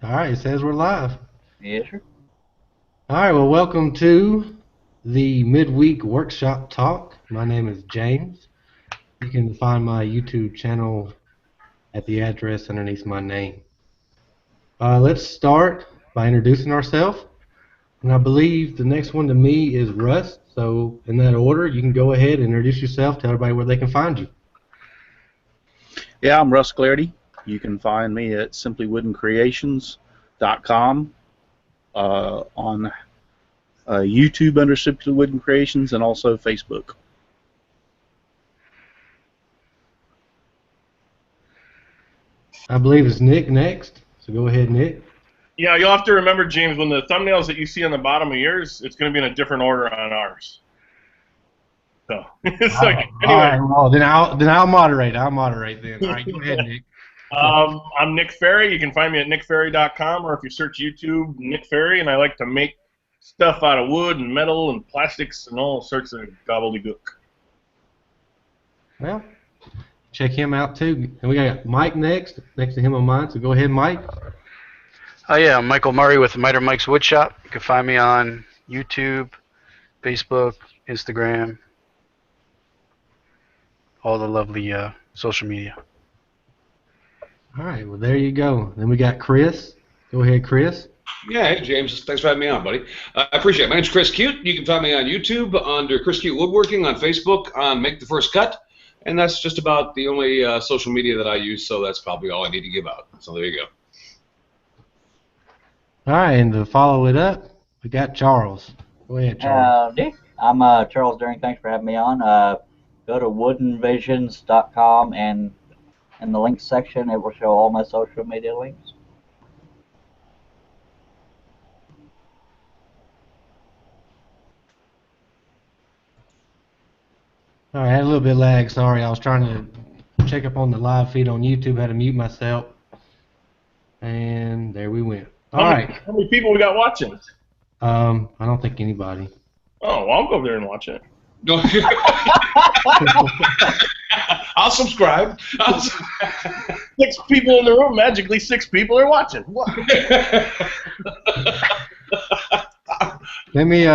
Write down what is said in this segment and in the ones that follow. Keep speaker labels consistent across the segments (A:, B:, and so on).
A: All right, it says we're live.
B: Yes, sir.
A: All right, well, welcome to the midweek workshop talk. My name is James. You can find my YouTube channel at the address underneath my name. Let's start by introducing ourselves. And I believe the next one to me is Russ. So, in that order, you can go ahead and introduce yourself, tell everybody where they can find you.
C: Yeah, I'm Russ Clarity. You can find me at simplywoodencreations.com, on YouTube under Simply Wooden Creations, and also Facebook.
A: I believe it's Nick next. So, go ahead, Nick.
D: Yeah, you'll have to remember, James, when the thumbnails that you see on the bottom of yours, it's going to be in a different order on ours. So, it's like,
A: All
D: anyway,
A: right, well, then I'll moderate. I'll moderate then. All right, go ahead, Nick.
D: I'm Nick Ferry. You can find me at nickferry.com, or if you search YouTube, Nick Ferry, and I like to make stuff out of wood and metal and plastics and all sorts of gobbledygook.
A: Well, check him out too. And we got Mike next to him on mine. So go ahead, Mike.
E: Oh yeah, I'm Michael Murray with Miter Mike's Woodshop. You can find me on YouTube, Facebook, Instagram, all the lovely social media.
A: All right, well, there you go. Then we got Chris. Go ahead, Chris.
F: Yeah, hey James, thanks for having me on, buddy. I appreciate it. My name's Chris Cute. You can find me on YouTube under Chris Cute Woodworking, on Facebook on Make the First Cut, and that's just about the only social media that I use, so that's probably all I need to give out. So there you go.
A: All right, and to follow it up, we got Charles. Go ahead, Charles.
B: Dick. I'm Charles Deering. Thanks for having me on. Go to woodenvisions.com, and in the links section, it will show all my social media links.
A: All right, I had a little bit of lag. Sorry, I was trying to check up on the live feed on YouTube. Had to mute myself, and there we went. All right.
D: How many people we got watching?
A: I don't think anybody.
D: Oh, well, I'll go there and watch it.
F: No. I'll subscribe.
D: 6 people in the room, magically 6 people are watching. What?
A: Let me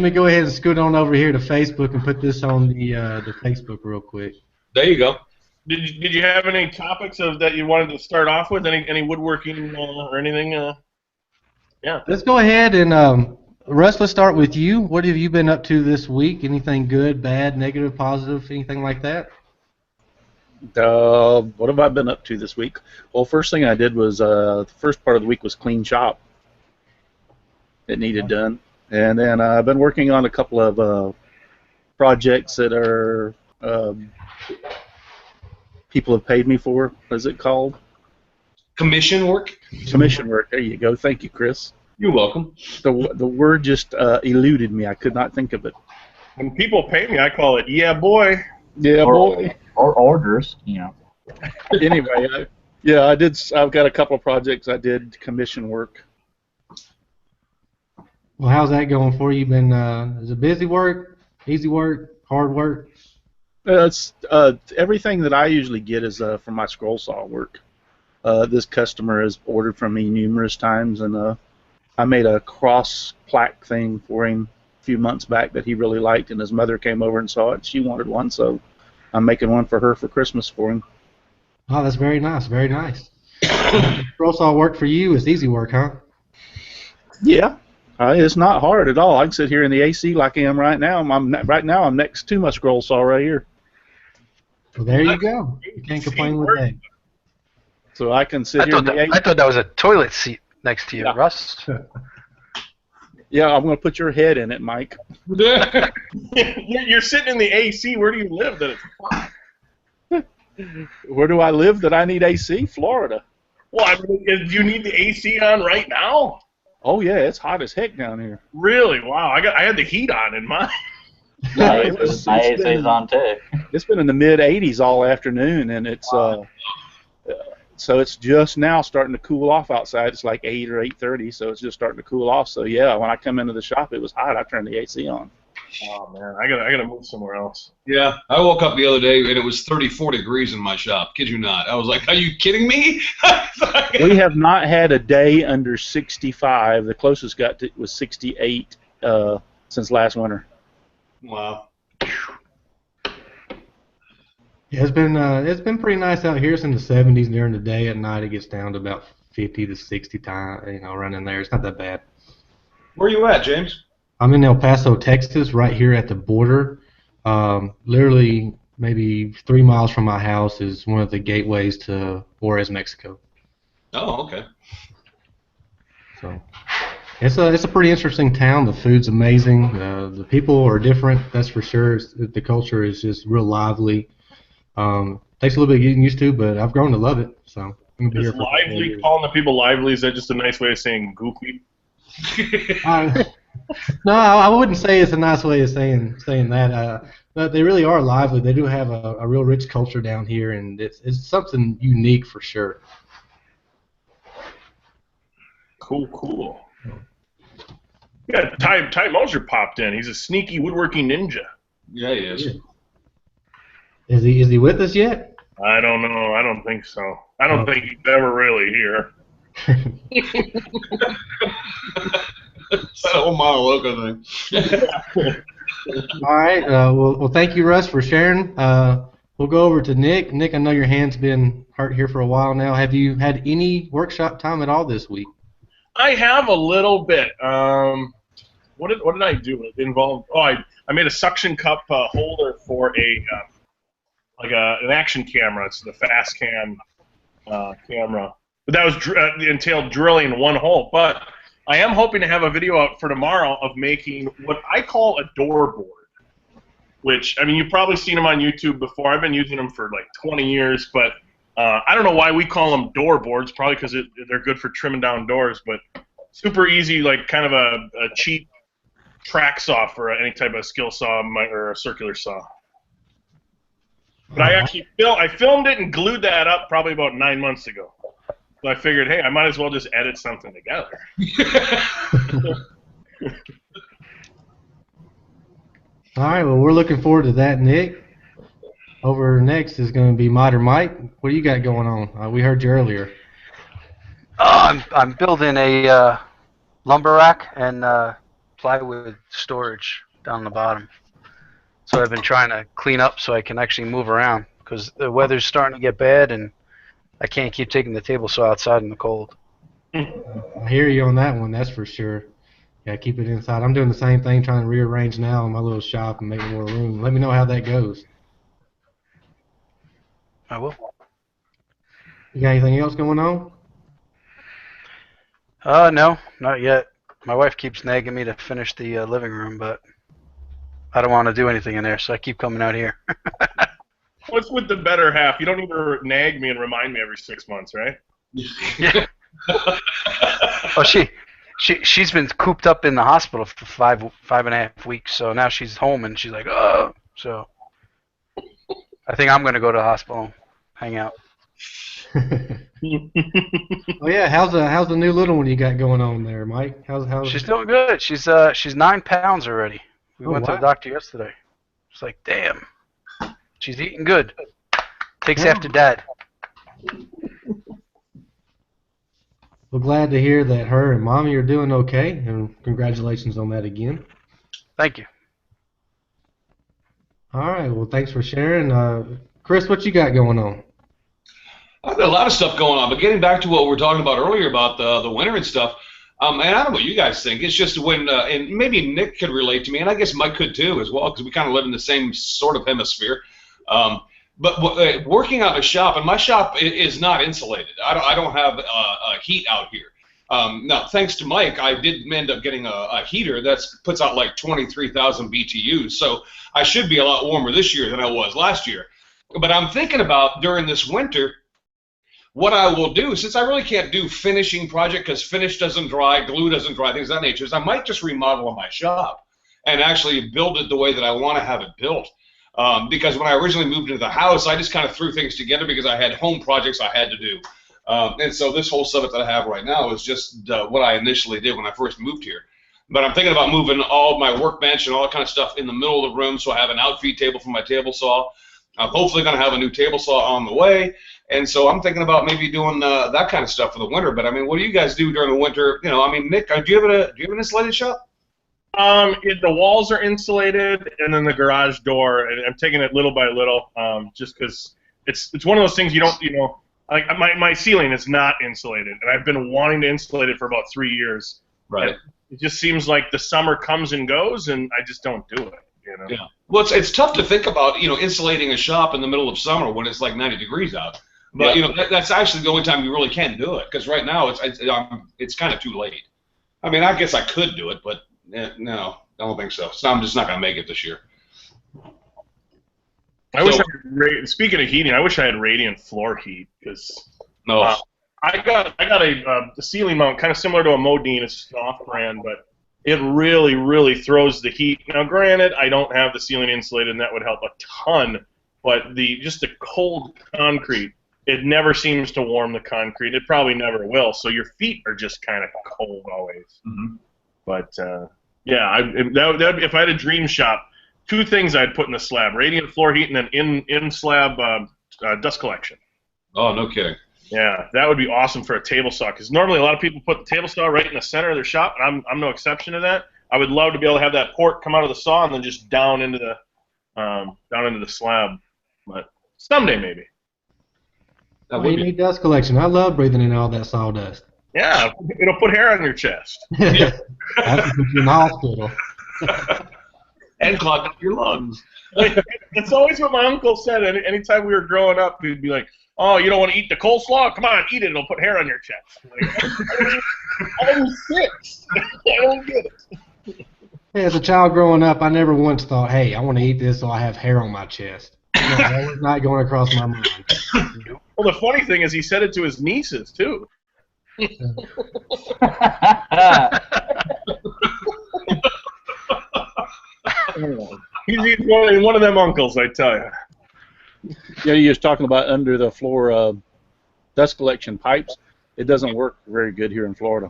A: go ahead and scoot on over here to Facebook and put this on the Facebook real quick.
F: There you go.
D: Did you have any topics that you wanted to start off with? Any woodworking or anything? Yeah.
A: Let's go ahead and Russ, let's start with you. What have you been up to this week? Anything good, bad, negative, positive, anything like that?
C: What have I been up to this week? Well, first thing I did was the first part of the week was clean shop. It needed done. And then I've been working on a couple of projects that are people have paid me for. What is it called?
F: Commission work?
C: Commission work. There you go. Thank you, Chris.
F: You're welcome.
C: The word just eluded me. I could not think of it.
D: When people pay me, I call it, yeah, boy.
C: Yeah, boy.
B: Or orders,
C: Anyway, I did. I've got a couple of projects I did commission work.
A: Well, how's that going for you? Been is it busy work, easy work, hard work?
C: It's everything that I usually get is from my scroll saw work. This customer has ordered from me numerous times, and I made a cross plaque thing for him a few months back that he really liked, and his mother came over and saw it. She wanted one, so I'm making one for her for Christmas for him.
A: Oh, that's very nice, very nice. Scroll saw work for you is easy work, huh?
C: Yeah, it's not hard at all. I can sit here in the AC like I am right now. Right now I'm next to my scroll saw right here.
A: Well, there you go. You can't complain with that.
C: So I can sit here in the AC.
E: I thought that was a toilet seat next to you,
C: Yeah.
E: Russ.
C: Yeah, I'm going to put your head in it, Mike.
D: You're sitting in the AC. Where do you live that it's hot?
C: Where do I live that I need AC? Florida.
D: Well, I mean, do you need the AC on right now?
C: Oh yeah, it's hot as heck down here.
D: Really? Wow. I had the heat on in mine.
B: My
C: it's
B: AC's
C: been-
B: on too.
C: It's been in the mid 80s all afternoon, and it's so it's just now starting to cool off outside. It's like 8 or 8:30, so it's just starting to cool off. So yeah, when I come into the shop, it was hot. I turned the AC on.
D: Oh man, I gotta move somewhere else.
F: Yeah, I woke up the other day and it was 34 degrees in my shop. Kid you not. I was like, are you kidding me?
C: We have not had a day under 65. The closest got to was 68 since last winter.
F: Wow.
A: Yeah, it's been pretty nice out here. It's in the 70s during the day. At night, it gets down to about 50 to 60 time. Around in there. It's not that bad.
F: Where are you at, James?
A: I'm in El Paso, Texas, right here at the border. Literally, maybe 3 miles from my house is one of the gateways to Juarez, Mexico.
F: Oh, okay.
A: So it's a pretty interesting town. The food's amazing. The people are different, that's for sure. The culture is just real lively. Takes a little bit getting used to, but I've grown to love it. So I'm gonna be here
D: Is
A: for a couple more
D: lively,
A: years.
D: calling the people lively, is that just a nice way of saying goofy?
A: No, I wouldn't say it's a nice way of saying that. But they really are lively. They do have a real rich culture down here, and it's something unique for sure.
D: Cool. Yeah, Ty Moser popped in. He's a sneaky woodworking ninja.
F: Yeah, he is.
A: Is he with us yet?
D: I don't know. I don't think so. I don't think he's ever really here.
F: It's that whole Monoloco thing.
A: All right. Well, thank you, Russ, for sharing. We'll go over to Nick. Nick, I know your hand's been hurt here for a while now. Have you had any workshop time at all this week?
D: I have a little bit. What did I do? It involved. Oh, I made a suction cup holder for an action camera. It's the fast cam camera. But that was entailed drilling one hole. But I am hoping to have a video out for tomorrow of making what I call a door board. Which, I mean, you've probably seen them on YouTube before. I've been using them for like 20 years, but I don't know why we call them door boards. Probably because they're good for trimming down doors, but super easy, like kind of a cheap track saw for any type of skill saw or a circular saw. But I actually filmed it and glued that up probably about 9 months ago. So I figured, hey, I might as well just edit something together.
A: All right. Well, we're looking forward to that, Nick. Over next is going to be Modern Mike. What do you got going on? We heard you earlier.
E: I'm building a lumber rack and plywood storage down the bottom. So I've been trying to clean up so I can actually move around because the weather's starting to get bad and I can't keep taking the table saw outside in the cold.
A: I hear you on that one, that's for sure. Yeah, keep it inside. I'm doing the same thing, trying to rearrange now in my little shop and make more room. Let me know how that goes.
E: I will.
A: You got anything else going on?
E: No, not yet. My wife keeps nagging me to finish the living room, but I don't want to do anything in there, so I keep coming out here.
D: What's with the better half? You don't need to nag me and remind me every 6 months, right?
E: Yeah. Oh, she's been cooped up in the hospital for five and a half weeks, so now she's home and she's like, oh, so I think I'm gonna go to the hospital, hang out.
A: Oh yeah, how's the new little one you got going on there, Mike? How's
E: She's doing good. She's 9 pounds already. We went to the doctor yesterday. It's like, damn, she's eating good. Takes after Dad.
A: Well, glad to hear that her and Mommy are doing okay, and congratulations on that again.
E: Thank you.
A: All right, well, thanks for sharing. Chris, what you got going on?
F: I've got a lot of stuff going on, but getting back to what we were talking about earlier about the winter and stuff, and I don't know what you guys think. It's just when, and maybe Nick could relate to me, and I guess Mike could too as well, because we kind of live in the same sort of hemisphere. But working out in a shop, and my shop is not insulated. I don't have heat out here. Now, thanks to Mike, I did end up getting a heater that puts out like 23,000 BTUs, so I should be a lot warmer this year than I was last year. But I'm thinking about during this winter, what I will do, since I really can't do finishing project because finish doesn't dry, glue doesn't dry, things of that nature, is I might just remodel my shop and actually build it the way that I want to have it built. Because when I originally moved into the house, I just kind of threw things together because I had home projects I had to do. And so this whole setup that I have right now is just what I initially did when I first moved here. But I'm thinking about moving all my workbench and all that kind of stuff in the middle of the room, so I have an outfeed table for my table saw. I'm hopefully going to have a new table saw on the way, and so I'm thinking about maybe doing that kind of stuff for the winter. But I mean, what do you guys do during the winter? You know, I mean, Nick, do you have an insulated shop?
D: The walls are insulated, and then the garage door, and I'm taking it little by little, just because it's one of those things you don't, like my ceiling is not insulated, and I've been wanting to insulate it for about 3 years.
F: Right.
D: It just seems like the summer comes and goes, and I just don't do it.
F: Yeah. Well, it's tough to think about, insulating a shop in the middle of summer when it's like 90 degrees out. But that's actually the only time you really can do it, because right now it's kind of too late. I mean, I guess I could do it, but no, I don't think so. So I'm just not going to make it this year.
D: Speaking of heating, I wish I had radiant floor heat, because
F: No.
D: I got a ceiling mount kind of similar to a Modine. It's an off-brand, but it really, really throws the heat. Now, granted, I don't have the ceiling insulated, and that would help a ton. But just the cold concrete, it never seems to warm the concrete. It probably never will. So your feet are just kind of cold always.
F: Mm-hmm.
D: But if I had a dream shop, 2 things I'd put in the slab: radiant floor heat, and then in slab dust collection.
F: Oh, no kidding.
D: Yeah, that would be awesome for a table saw, because normally a lot of people put the table saw right in the center of their shop, and I'm no exception to that. I would love to be able to have that port come out of the saw and then just down into the slab, but someday maybe.
A: You need dust collection. I love breathing in all that sawdust.
D: Yeah, it'll put hair on your chest.
A: That's what you're in the hospital.
F: And clog up your lungs.
D: That's always what my uncle said. Anytime we were growing up, he'd be like, "Oh, you don't want to eat the coleslaw? Come on, eat it. It'll put hair on your chest." Like, I was 6. I don't get it.
A: Hey, as a child growing up, I never once thought, hey, I want to eat this so I have hair on my chest. That was not going across my mind.
D: Well, the funny thing is he said it to his nieces, too. He's one of them uncles, I tell you.
C: Yeah, you was talking about under the floor dust collection pipes. It doesn't work very good here in Florida.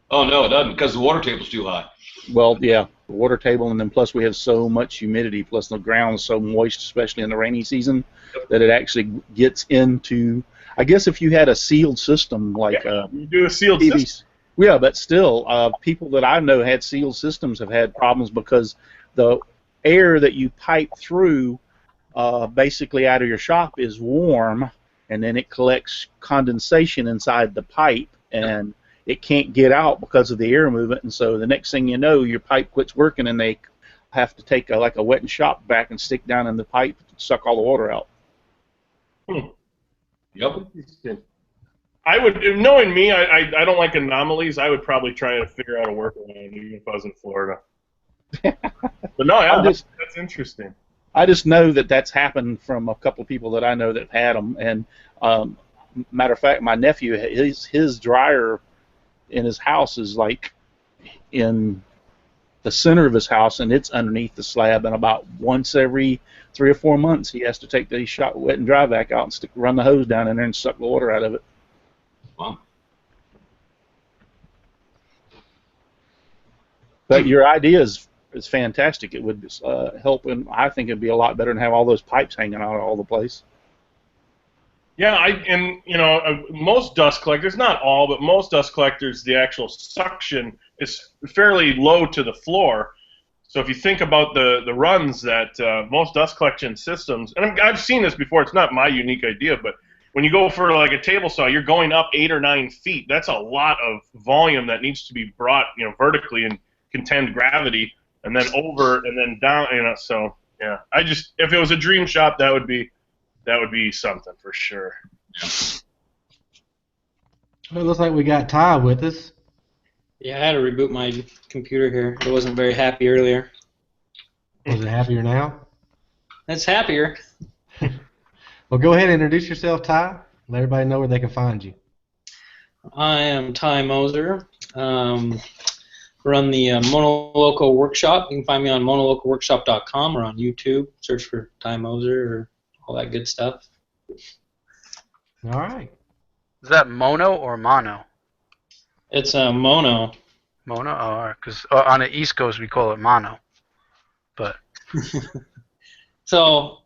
F: Oh, no, it doesn't, because the water table's too high.
C: Well, yeah, the water table, and then plus we have so much humidity, plus the ground's so moist, especially in the rainy season, that it actually gets into. I guess if you had a sealed system like
D: you do a sealed system.
C: Yeah, but still, people that I know had sealed systems have had problems because the air that you pipe through, basically out of your shop, is warm, and then it collects condensation inside the pipe, and it can't get out because of the air movement, and so the next thing you know, your pipe quits working, and they have to take a wet and shop back and stick down in the pipe to suck all the water out.
F: Yep.
D: I would, knowing me, I don't like anomalies. I would probably try to figure out a workaround, even if I was in Florida. But no, that's interesting.
C: I just know that that's happened from a couple of people that I know that have had them, and matter of fact, my nephew, his dryer in his house is like in the center of his house, and it's underneath the slab, and about once every 3 or 4 months he has to take the wet and dry vac out and run the hose down in there and suck the water out of it.
F: Wow.
C: But your idea is fantastic. It would help, and I think it'd be a lot better than have all those pipes hanging out all the place.
D: Yeah, most dust collectors, not all, but most dust collectors, the actual suction is fairly low to the floor. So if you think about the runs that most dust collection systems, and I've seen this before, it's not my unique idea, but when you go for like a table saw, you're going up 8 or 9 feet. That's a lot of volume that needs to be brought, vertically and contend gravity, and then over and then down. So yeah, if it was a dream shop, that would be something for sure.
F: Yeah.
A: Well, it looks like we got Ty with us.
G: Yeah, I had to reboot my computer here. It wasn't very happy earlier.
A: Is it happier now?
G: It's happier.
A: Well, go ahead and introduce yourself, Ty. Let everybody know where they can find you.
G: I am Ty Moser. Run the Monoloco Workshop. You can find me on monolocoworkshop.com or on YouTube. Search for Ty Moser or all that good stuff.
A: All right.
E: Is that mono or mono?
G: It's a mono.
E: Mono, because on the East Coast we call it mono. But
G: So,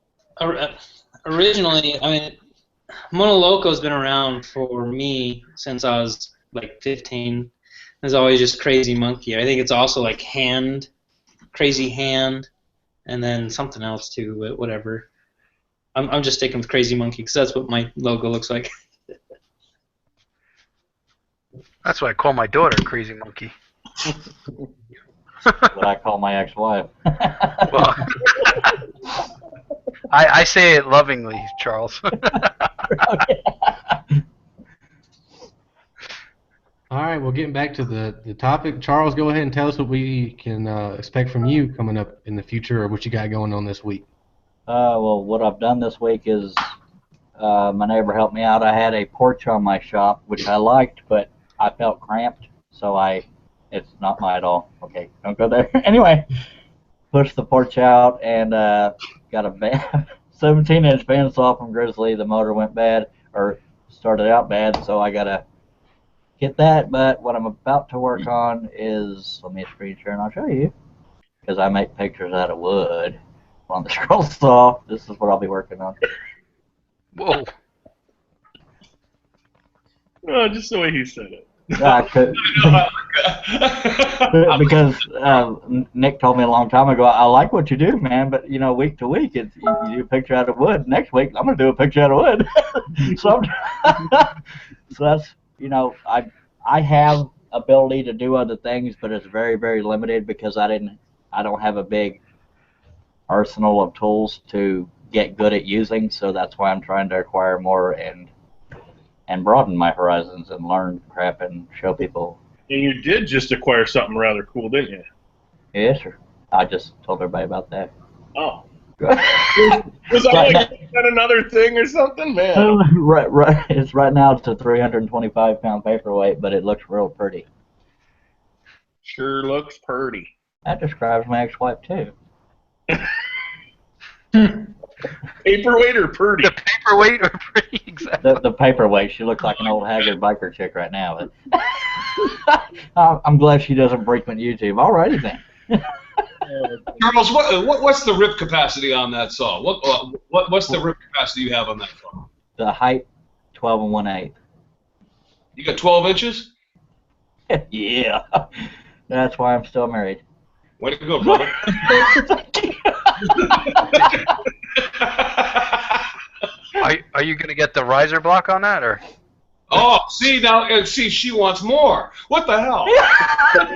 G: originally, I mean, Monoloco's been around for me since I was like 15. There's always just Crazy Monkey. I think it's also like Crazy Hand, and then something else too, but whatever. I'm just sticking with Crazy Monkey because that's what my logo looks like.
E: that's why I call my daughter Crazy Monkey.
B: What I call my ex-wife.
E: Well, I say it lovingly, Charles.
A: All right, well, getting back to the topic, Charles, go ahead and tell us what we can expect from you coming up in the future, or what you got going on this week.
B: Well, what I've done this week is my neighbor helped me out. I had a porch on my shop, which I liked, but I felt cramped, so it's not my at all. Okay, don't go there. Anyway, pushed the porch out and got a 17-inch bandsaw from Grizzly. The motor went bad, or started out bad, so I got to get that. But what I'm about to work on is, let me screen share and I'll show you, because I make pictures out of wood on the scroll saw. This is what I'll be working on.
E: Whoa.
D: Oh, just the way he said it.
B: Because Nick told me a long time ago, I like what you do, man, but week to week, you do a picture out of wood. Next week, I'm gonna do a picture out of wood. so that's I have ability to do other things, but it's very, very limited because I don't have a big arsenal of tools to get good at using. So that's why I'm trying to acquire more and broaden my horizons and learn crap and show people.
D: And you did just acquire something rather cool, didn't you?
B: Yeah, sure. I just told everybody about that.
D: Oh. Was I like another thing or something, man?
B: Right. It's right now it's a 325-pound paperweight, but it looks real pretty.
D: Sure looks pretty.
B: That describes my ex-wife too.
D: Paperweight or pretty?
E: The paperweight or pretty, exactly.
B: The paperweight. She looks like an old haggard biker chick right now. But I'm glad she doesn't frequent YouTube. Alrighty then.
F: Charles, what's the rip capacity on that saw? What's the rip capacity you have on that saw?
B: The height, 12 1/8.
F: You got 12 inches?
B: Yeah. That's why I'm still married.
F: Way to go, brother.
E: Are you gonna get the riser block on that, or?
F: Oh, see now, she wants more. What the hell?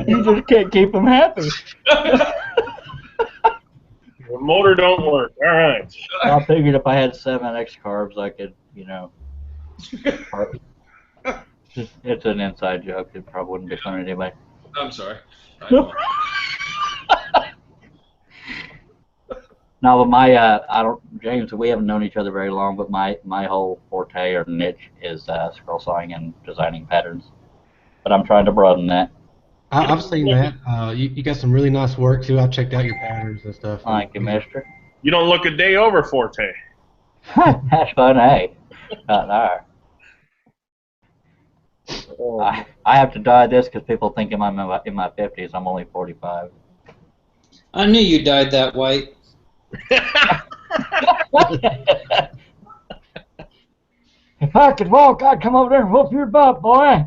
B: You just can't keep them happy.
D: The motor don't work. All right.
B: I figured if I had 7 X carbs, I could, It's an inside joke. It probably wouldn't be funny anyway.
F: I'm sorry.
B: No, but James, we haven't known each other very long, but my whole forte or niche is scroll sawing and designing patterns. But I'm trying to broaden that.
A: I've seen that. You got some really nice work too. I've checked out your patterns and stuff.
B: Thank you, mister.
D: You don't look a day over Forte.
B: That's fun, hey. Not there. I have to dye this because people think I'm in my 50s. I'm only 45.
G: I knew you dyed that white.
B: If I could walk, I'd come over there and whoop your butt, boy.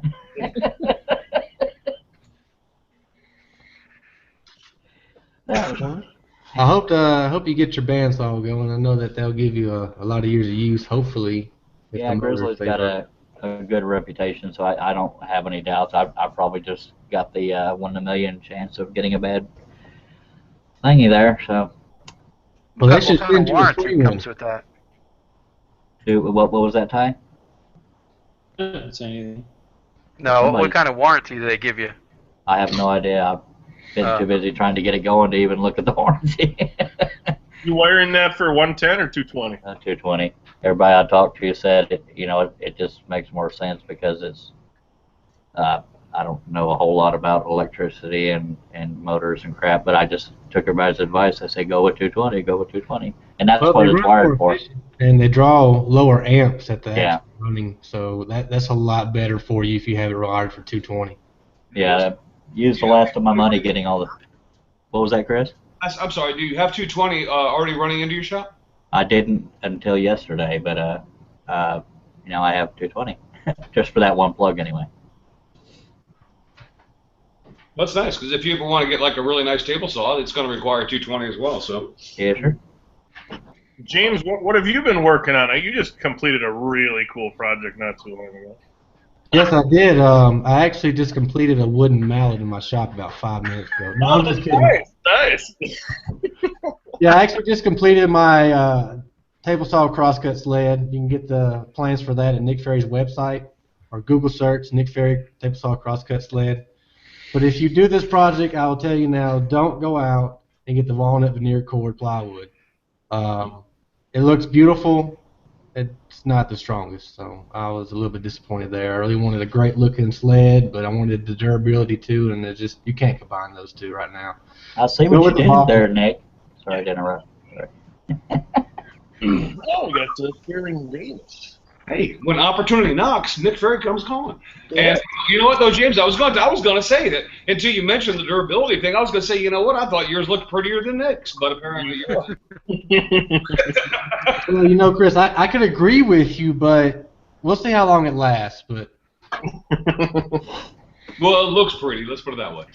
A: I hope you get your bandsaw going. I know that they'll give you a lot of years of use, hopefully.
B: Yeah, Grizzly's got a good reputation, so I don't have any doubts. I probably just got the 1 in a million chance of getting a bad thingy there. So.
A: Well, that's just
E: kind of warranty comes with that.
B: What was that, Ty?
G: Didn't say anything.
E: No, what kind of warranty do they give you?
B: I have no idea. I've been too busy trying to get it going to even look at the warranty.
D: You wiring that for 110 or 220?
B: 220. Everybody I talked to said it just makes more sense because it's I don't know a whole lot about electricity and motors and crap, but I just took everybody's advice. I say go with 220, go with 220, and that's what it's wired for.
A: And they draw lower amps at the
B: Yeah.
A: running, so that's a lot better for you if you have it wired for 220.
B: Yeah, used the last of my money getting all the. What was that, Chris?
F: I'm sorry. Do you have 220 already running into your shop?
B: I didn't until yesterday, but you know, I have 220 just for that one plug anyway.
F: That's nice because if you ever want to get like a really nice table saw, it's going to require 220 as well. So.
B: Yeah, sure.
D: James, what have you been working on? You just completed a really cool project not too long ago.
A: Yes, I did. I actually just completed a wooden mallet in my shop about 5 minutes ago. No, I'm just kidding.
D: Nice.
A: Yeah, I actually just completed my table saw crosscut sled. You can get the plans for that at Nick Ferry's website or Google search Nick Ferry table saw crosscut sled. But if you do this project, I will tell you now, don't go out and get the walnut veneer cord plywood. It looks beautiful. It's not the strongest, so I was a little bit disappointed there. I really wanted a great looking sled, but I wanted the durability too, and it just you can't combine those two right now.
B: I see what you did there, Nick. Sorry to interrupt. Sorry.
D: Oh, we got the hearing James.
F: Hey, when opportunity knocks, Nick Ferry comes calling. Yeah. And you know what, though, James? I was going to say that until you mentioned the durability thing. I was going to say, you know what? I thought yours looked prettier than Nick's, but apparently yours.
A: Well, you know, Chris, I could agree with you, but we'll see how long it lasts. But
F: well, it looks pretty. Let's put it that way.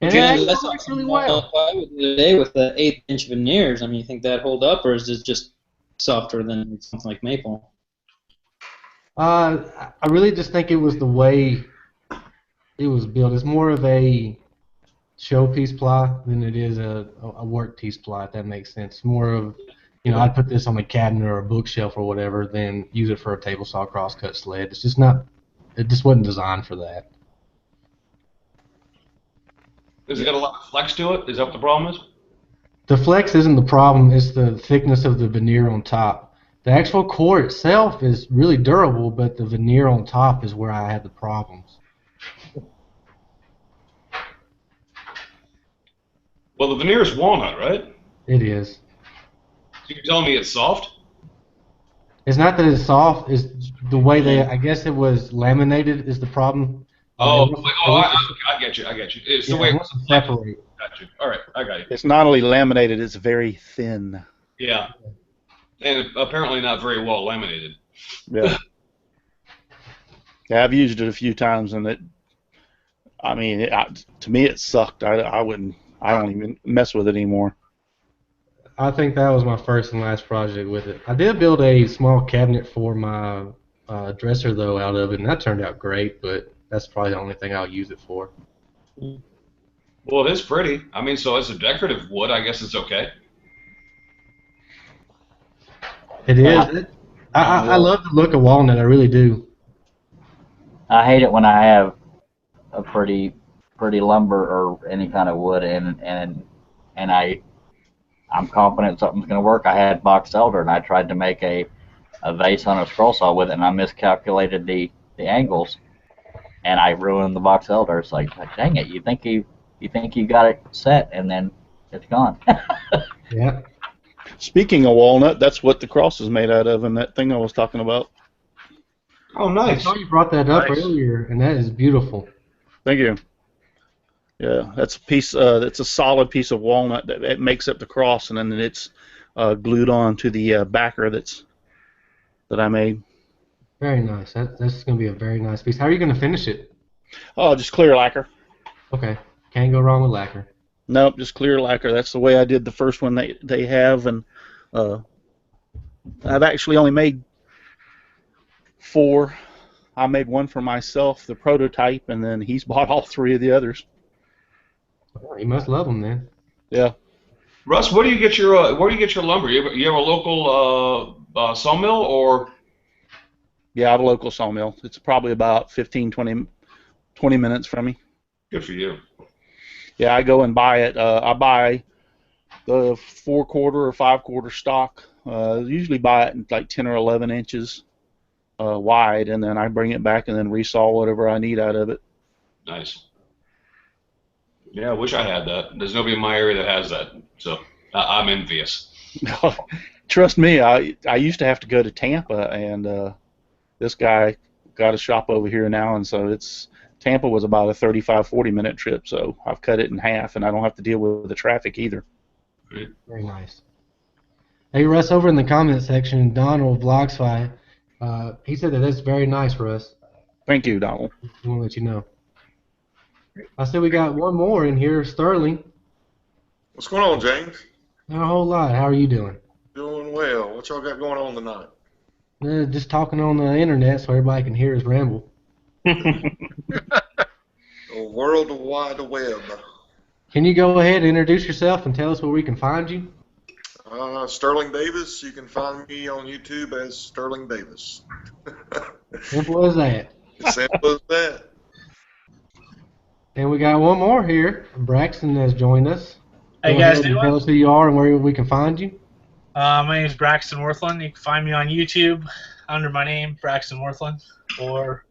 A: And
G: Yeah,
A: it
G: that's
A: works really well.
G: Plywood today with the 1/8" veneers. I mean, you think that hold up, or is it just softer than something like maple?
A: I really just think it was the way it was built. It's more of a showpiece ply than it is a work piece ply, if that makes sense. More of, you know, I'd put this on a cabinet or a bookshelf or whatever than use it for a table saw crosscut sled. It's just not, it just wasn't designed for that.
F: Has it got a lot of flex to it? Is that what the problem is?
A: The flex isn't the problem, it's the thickness of the veneer on top. The actual core itself is really durable, but the veneer on top is where I had the problems.
F: Well, the veneer is walnut, right?
A: It is.
F: So you're telling me it's soft?
A: It's not that it's soft, it's the way they, I guess it was laminated is the problem.
F: Oh, I get you. It's the way it
A: wants to separate.
F: Got you. All right, I got you.
C: It's not only laminated; it's very thin.
F: Yeah, and apparently not very well laminated.
C: Yeah. Yeah, I've used it a few times, and to me, it sucked. I don't even mess with it anymore.
A: I think that was my first and last project with it. I did build a small cabinet for my dresser though out of it, and that turned out great. But that's probably the only thing I'll use it for.
F: Well, it is pretty. I mean, so as a decorative wood, I guess it's okay.
A: It is. I love the look of walnut. I really do.
B: I hate it when I have a pretty lumber or any kind of wood and I'm confident something's going to work. I had box elder and I tried to make a vase on a scroll saw with it, and I miscalculated the angles, and I ruined the box elder. It's like dang it! You think you got it set, and then it's gone.
A: Yeah.
C: Speaking of walnut, that's what the cross is made out of, and that thing I was talking about.
F: Oh,
A: I
F: nice.
A: saw you brought that up earlier, and that is beautiful.
C: Thank you. Yeah, that's a piece. That's a solid piece of walnut that makes up the cross, and then it's glued on to the backer that I made.
A: Very nice. That's going to be a very nice piece. How are you going to finish it?
C: Oh, just clear lacquer.
A: Okay. Can't go wrong with lacquer.
C: Nope, just clear lacquer. That's the way I did the first one they have, and I've actually only made 4. I made one for myself, the prototype, and then he's bought all 3 of the others.
A: Oh, you must love them then.
C: Yeah.
F: Russ, where do you get your lumber? You have a local sawmill, or?
C: Yeah, I have a local sawmill. It's probably about 15, 20 minutes from me.
F: Good for you.
C: Yeah, I go and buy it. I buy the 4/4 or 5/4 stock. Usually buy it in like 10 or 11 inches wide, and then I bring it back and then resaw whatever I need out of it.
F: Nice. Yeah, I wish I had that. There's nobody in my area that has that, so I'm envious.
C: Trust me, I used to have to go to Tampa, and this guy got a shop over here now, and so it's Tampa was about a 35-40 minute trip, so I've cut it in half, and I don't have to deal with the traffic either.
A: Very nice. Hey, Russ, over in the comment section, Donald Vlogsfy, he said that that's very nice, Russ.
C: Thank you, Donald.
A: I want to let you know. I said we got one more in here, Sterling.
H: What's going on, James?
A: Not a whole lot. How are you doing?
H: Doing well. What y'all got going on tonight?
A: Just talking on the internet so everybody can hear us ramble.
H: A world wide web.
A: Can you go ahead and introduce yourself and tell us where we can find you?
H: Sterling Davis. You can find me on YouTube as Sterling Davis.
A: Simple as that.
H: Simple as that.
A: And we got one more here. Braxton has joined us.
I: How you
A: Go
I: guys
A: ahead and
I: doing?
A: tell us who you are and where we can find you.
I: My name is Braxton Worthland. You can find me on YouTube under my name, Braxton Worthland, or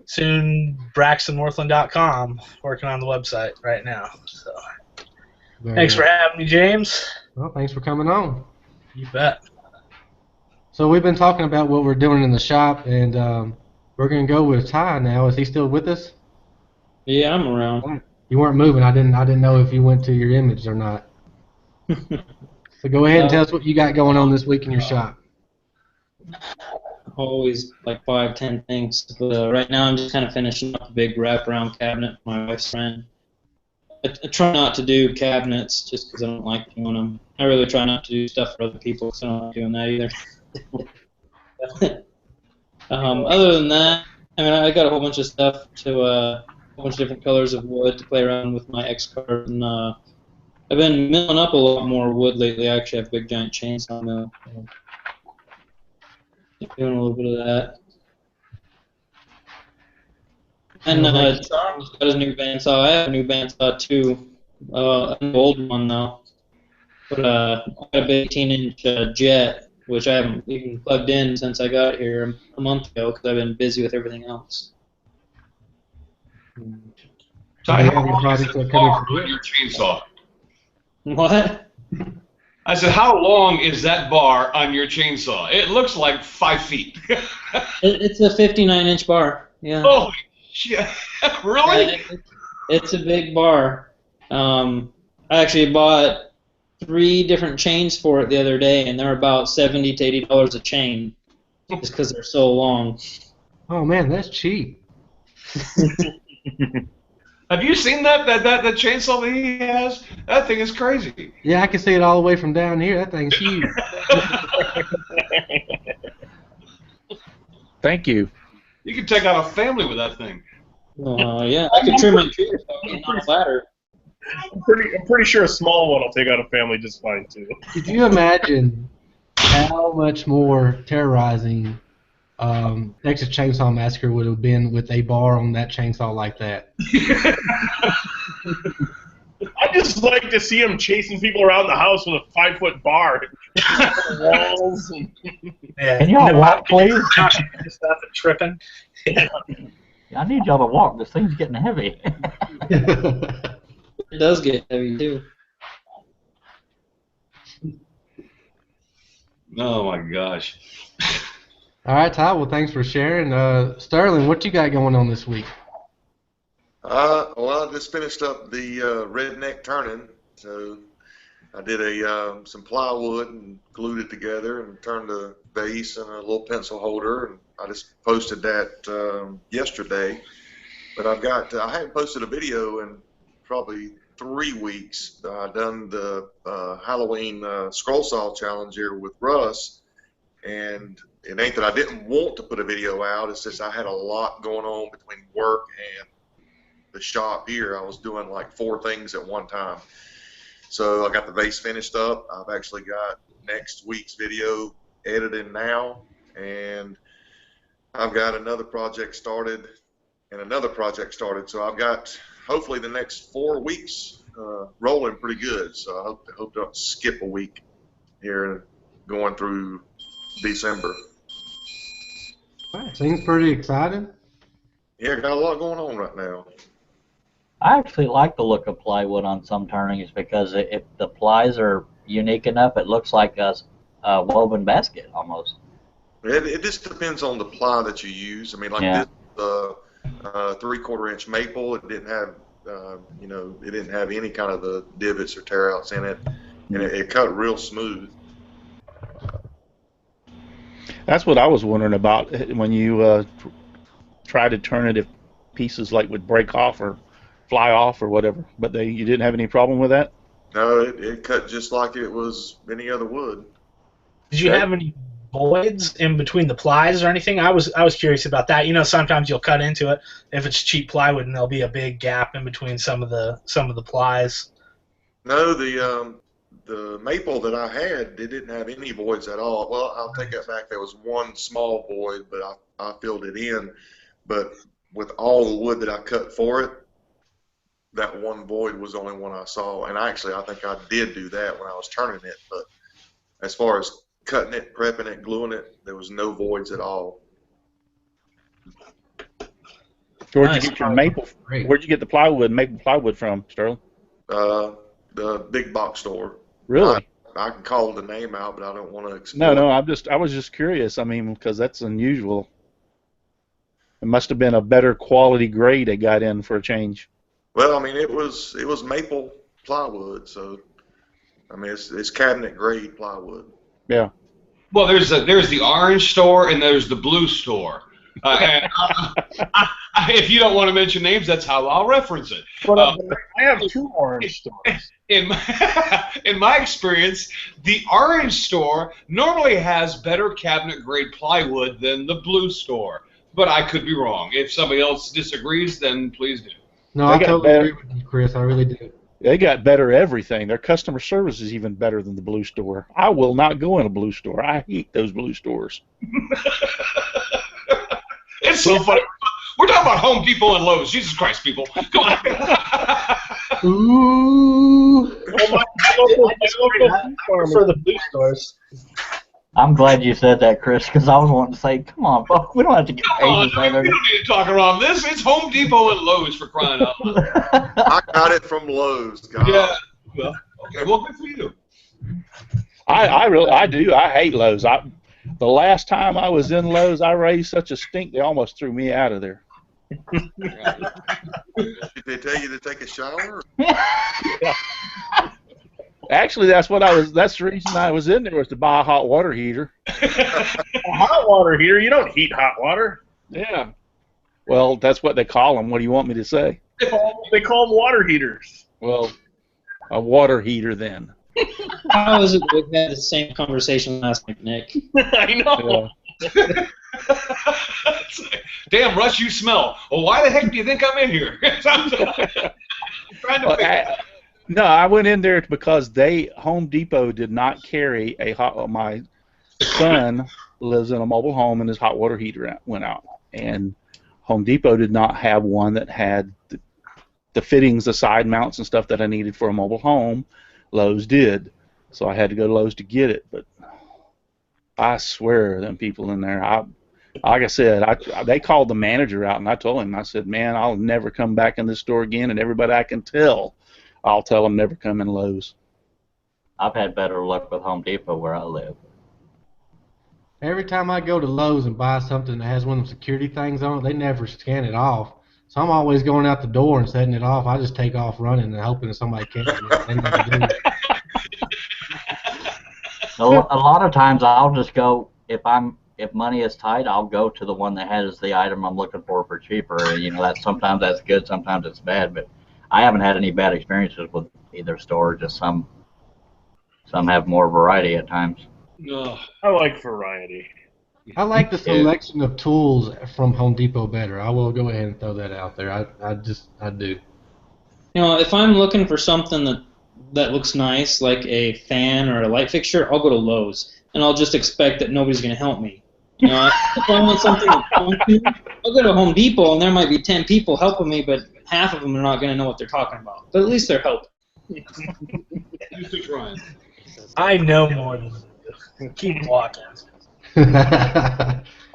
I: soon BraxtonWorthland.com. Working on the website right now. So thanks for having me, James.
A: Well, thanks for coming on.
I: You bet.
A: So we've been talking about what we're doing in the shop, and we're going to go with Ty now. Is he still with us?
G: Yeah, I'm around.
A: You weren't moving. I didn't know if you went to your image or not. So go ahead and tell us what you got going on this week in your shop.
G: Always like 5-10 things, but right now I'm just kind of finishing up a big wraparound cabinet for my wife's friend. I try not to do cabinets just because I don't like doing them. I really try not to do stuff for other people because I don't like doing that either. Other than that, I mean, I got a whole bunch of stuff to a whole bunch of different colors of wood to play around with my X-Cart, and I've been milling up a lot more wood lately. I actually have a big giant chainsaw mill. Doing a little bit of that. And Charles got his new bandsaw. I have a new bandsaw too. An old one though. But I got a big 18-inch jet, which I haven't even plugged in since I got here a month ago because I've been busy with everything else.
F: So how long is the bar on your chainsaw?
G: What?
F: I said, how long is that bar on your chainsaw? It looks like 5 feet.
G: It's a 59-inch bar. Yeah.
F: Holy shit! Really?
G: Yeah, it's a big bar. I actually bought 3 different chains for it the other day, and they're about $70 to $80 a chain, just because they're so long.
A: Oh man, that's cheap.
F: Have you seen that chainsaw that he has? That thing is crazy.
A: Yeah, I can see it all the way from down here. That thing's huge.
C: Thank you.
F: You can take out a family with that thing.
G: Yeah, I can trim my tree on a ladder.
D: I'm pretty sure a small one will take out a family just fine too.
A: Could you imagine how much more terrorizing Texas Chainsaw Massacre would have been with a bar on that chainsaw like that?
D: I just like to see him chasing people around the house with a 5-foot bar. Walls.
I: Yeah.
B: Can y'all walk, please?
I: Stuff and tripping.
B: I need y'all to walk. This thing's getting heavy.
G: It does get heavy too.
F: Oh my gosh.
A: All right, Ty. Well, thanks for sharing. Sterling, what you got going on this week?
H: Well, I just finished up the redneck turning, so I did some plywood and glued it together and turned the base and a little pencil holder, and I just posted that yesterday. But I hadn't posted a video in probably 3 weeks. I done the Halloween scroll saw challenge here with Russ, and it ain't that I didn't want to put a video out. It's just I had a lot going on between work and the shop here. I was doing like 4 things at one time. So I got the base finished up. I've actually got next week's video edited now, and I've got another project started and another project started. So I've got hopefully the next 4 weeks rolling pretty good. So I hope to skip a week here going through December.
A: Seems pretty exciting.
H: Yeah, got a lot going on right now.
B: I actually like the look of plywood on some turnings because if the plies are unique enough, it looks like a woven basket almost.
H: It just depends on the ply that you use. I mean, like
B: Yeah.
H: this 3/4 inch maple. It didn't have, it didn't have any kind of the divots or tear outs in it, and it cut real smooth.
C: That's what I was wondering about when you try to turn it, if pieces like would break off or fly off or whatever. But you didn't have any problem with that?
H: No, it cut just like it was any other wood.
I: Did you have any voids in between the plies or anything? I was curious about that. You know, sometimes you'll cut into it if it's cheap plywood, and there'll be a big gap in between some of the plies.
H: No, the maple that I had, it didn't have any voids at all. Well, I'll take that back. There was one small void, but I filled it in. But with all the wood that I cut for it, that one void was the only one I saw. And I think I did do that when I was turning it. But as far as cutting it, prepping it, gluing it, there was no voids at all.
C: Where'd you get your maple? Where'd you get the maple plywood from, Sterling?
H: The big box store.
C: Really?
H: I can call the name out, but I don't want to explain.
C: No, I was just curious. I mean, because that's unusual. It must have been a better quality grade they got in for a change.
H: Well, I mean, it was maple plywood, so I mean, it's cabinet grade plywood.
C: Yeah.
F: Well, there's the orange store and there's the blue store. And if you don't want to mention names, that's how I'll reference it.
D: I have 2 orange stores.
F: In my experience, the orange store normally has better cabinet grade plywood than the blue store. But I could be wrong. If somebody else disagrees, then please do.
A: No, I totally agree with you, Chris. I really do.
C: They got better everything. Their customer service is even better than the blue store. I will not go in a blue store. I hate those blue stores.
F: It's so funny. We're talking about Home Depot and Lowe's. Jesus Christ, people. Come on.
A: Ooh.
I: I prefer the blue stores.
B: I'm glad you said that, Chris, because I was wanting to say, come on, folks, we don't have to get paid to say
F: We don't need to talk around this. It's Home Depot and Lowe's, for crying out loud.
H: I got it from Lowe's, guys.
F: Yeah. Well, okay. Well, good for you.
C: I do. I hate Lowe's. The last time I was in Lowe's, I raised such a stink they almost threw me out of there.
H: Did they tell you to take a shower?
C: Yeah. Actually, that's the reason I was in there, was to buy a hot water heater.
D: A hot water heater? You don't heat hot water.
C: Yeah. Well, that's what they call them. What do you want me to say?
D: They call them water heaters.
C: Well, a water heater then.
G: How is it we had the same conversation last night, Nick?
D: I know.
C: Yeah.
F: Damn, Russ, you smell. Well, why the heck do you think I'm in here? I'm trying to
C: No, I went in there because Home Depot did not carry my son lives in a mobile home and his hot water heater went out. And Home Depot did not have one that had the fittings, the side mounts and stuff that I needed for a mobile home. Lowe's did. So I had to go to Lowe's to get it. But I swear, them people in there, like I said, they called the manager out, and I told him, I said, man, I'll never come back in this store again, and everybody I can tell, I'll tell them never come in Lowe's.
B: I've had better luck with Home Depot where I live.
A: Every time I go to Lowe's and buy something that has one of the security things on it, they never scan it off. So I'm always going out the door and setting it off. I just take off running and hoping that somebody catches me. They never do.
B: A lot of times I'll just go, if money is tight, I'll go to the one that has the item I'm looking for cheaper. You know, sometimes that's good, sometimes it's bad, but I haven't had any bad experiences with either store. Just some have more variety at times.
D: I like variety.
A: I like the selection of tools from Home Depot better. I will go ahead and throw that out there. I do.
G: You know, if I'm looking for something that looks nice, like a fan or a light fixture, I'll go to Lowe's, and I'll just expect that nobody's going to help me. You know, if I want something I'll go to Home Depot, and there might be 10 people helping me, but half of them are not going to know what they're talking about. But at least they're helping.
I: I know more than you. Keep walking.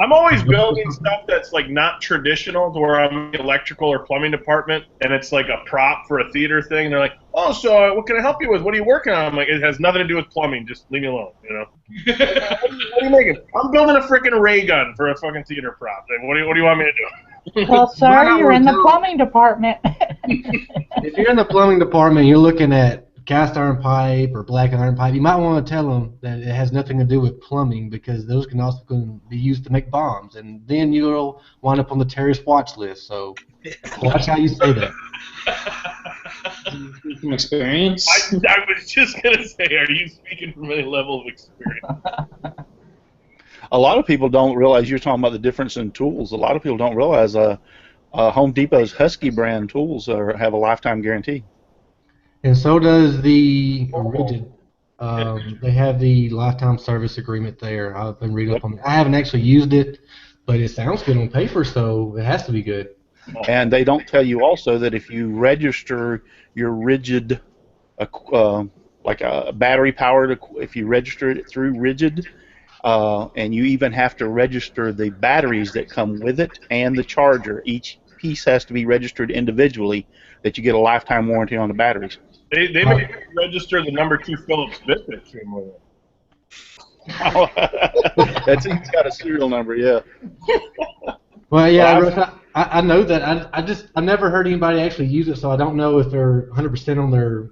D: I'm always building stuff that's like not traditional, to where I'm in the electrical or plumbing department, and it's like a prop for a theater thing. And they're like, "Oh, so what can I help you with? What are you working on?" I'm like, "It has nothing to do with plumbing. Just leave me alone." You know? What are you making? I'm building a freaking ray gun for a fucking theater prop. Like, what do you want me to do?
J: Well, sir,
A: Might
J: you're
A: not
J: in the
A: wanna tell-
J: plumbing department.
A: If you're in the plumbing department, you're looking at cast iron pipe or black iron pipe. You might want to tell them that it has nothing to do with plumbing because those can also be used to make bombs, and then you'll wind up on the terrorist watch list. So watch how you say that.
G: From experience.
D: I was just gonna say, are you speaking from any level of experience?
C: A lot of people don't realize you're talking about the difference in tools. A lot of people don't realize Home Depot's Husky brand tools have a lifetime guarantee.
A: And so does the Rigid. They have the lifetime service agreement there. I've been reading up on it. I haven't actually used it, but it sounds good on paper, so it has to be good.
C: And they don't tell you also that if you register your Rigid, like a battery powered, if you register it through Rigid, and you even have to register the batteries that come with it and the charger. Each piece has to be registered individually, that you get a lifetime warranty on the batteries.
D: They may register the number 2 Phillips biscuit trim with it.
C: That's he's got a serial number, yeah.
A: Well, yeah,
C: Well,
A: I know that. I never heard anybody actually use it, so I don't know if they're 100% on their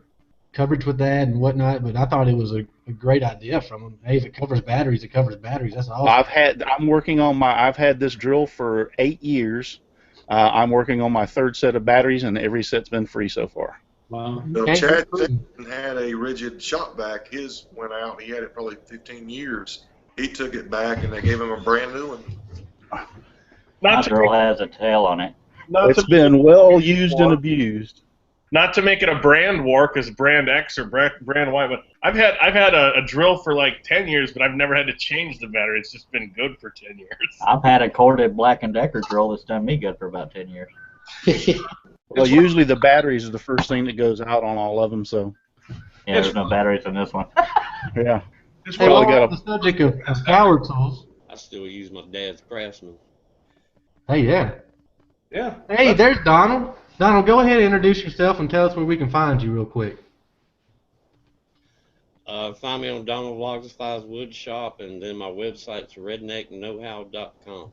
A: coverage with that and whatnot. But I thought it was a great idea from them. Hey, if it covers batteries, it covers batteries. That's awesome.
C: I've had this drill for 8 years. I'm working on my 3rd set of batteries, and every set's been free so far.
G: Wow.
H: Well,
A: Okay.
H: Chad Fenton had a Rigid shop vac. His went out. He had it probably 15 years. He took it back, and they gave him a brand new one.
B: My
D: Not to,
B: girl has a tail on it.
D: not
C: It's
D: to,
C: been well used and abused.
D: not to make it a brand war, because brand X or brand Y. But I've had a drill for like 10 years, but I've never had to change the battery. It's just been good for 10 years.
B: I've had a corded Black & Decker drill that's done me good for about 10 years.
C: Well, usually the batteries are the first thing that goes out on all of them, so
B: Yeah, there's no batteries in this one.
C: yeah.
D: It's
A: Hey,
C: Probably
A: well,
C: got
A: on the subject of power tools.
K: I still use my dad's Craftsman.
A: Hey, yeah.
D: Yeah.
A: Hey, there's Donald. Donald, go ahead and introduce yourself and tell us where we can find you real quick.
K: Find me on Donald Vlogsify's Wood Shop, and then my website's redneckknowhow.com.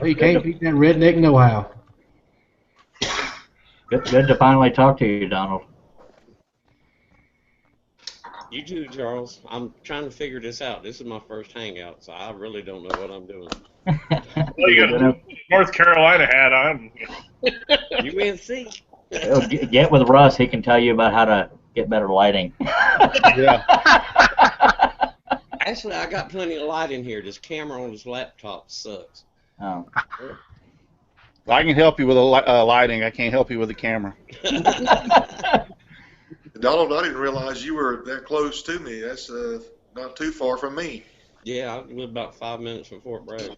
A: Well, you can't beat that redneck know-how.
B: Good to finally talk to you, Donald.
K: You too, Charles. I'm trying to figure this out. This is my first hangout, so I really don't know what I'm doing.
D: Well, you got a North Carolina hat on.
K: UNC.
B: Get with Russ. He can tell you about how to get better lighting.
C: Yeah.
K: Actually, I got plenty of light in here. This camera on this laptop sucks.
B: Oh.
C: I can help you with lighting. I can't help you with the camera.
H: Donald, I didn't realize you were that close to me. That's not too far from me.
K: Yeah, I live about 5 minutes from Fort Bragg.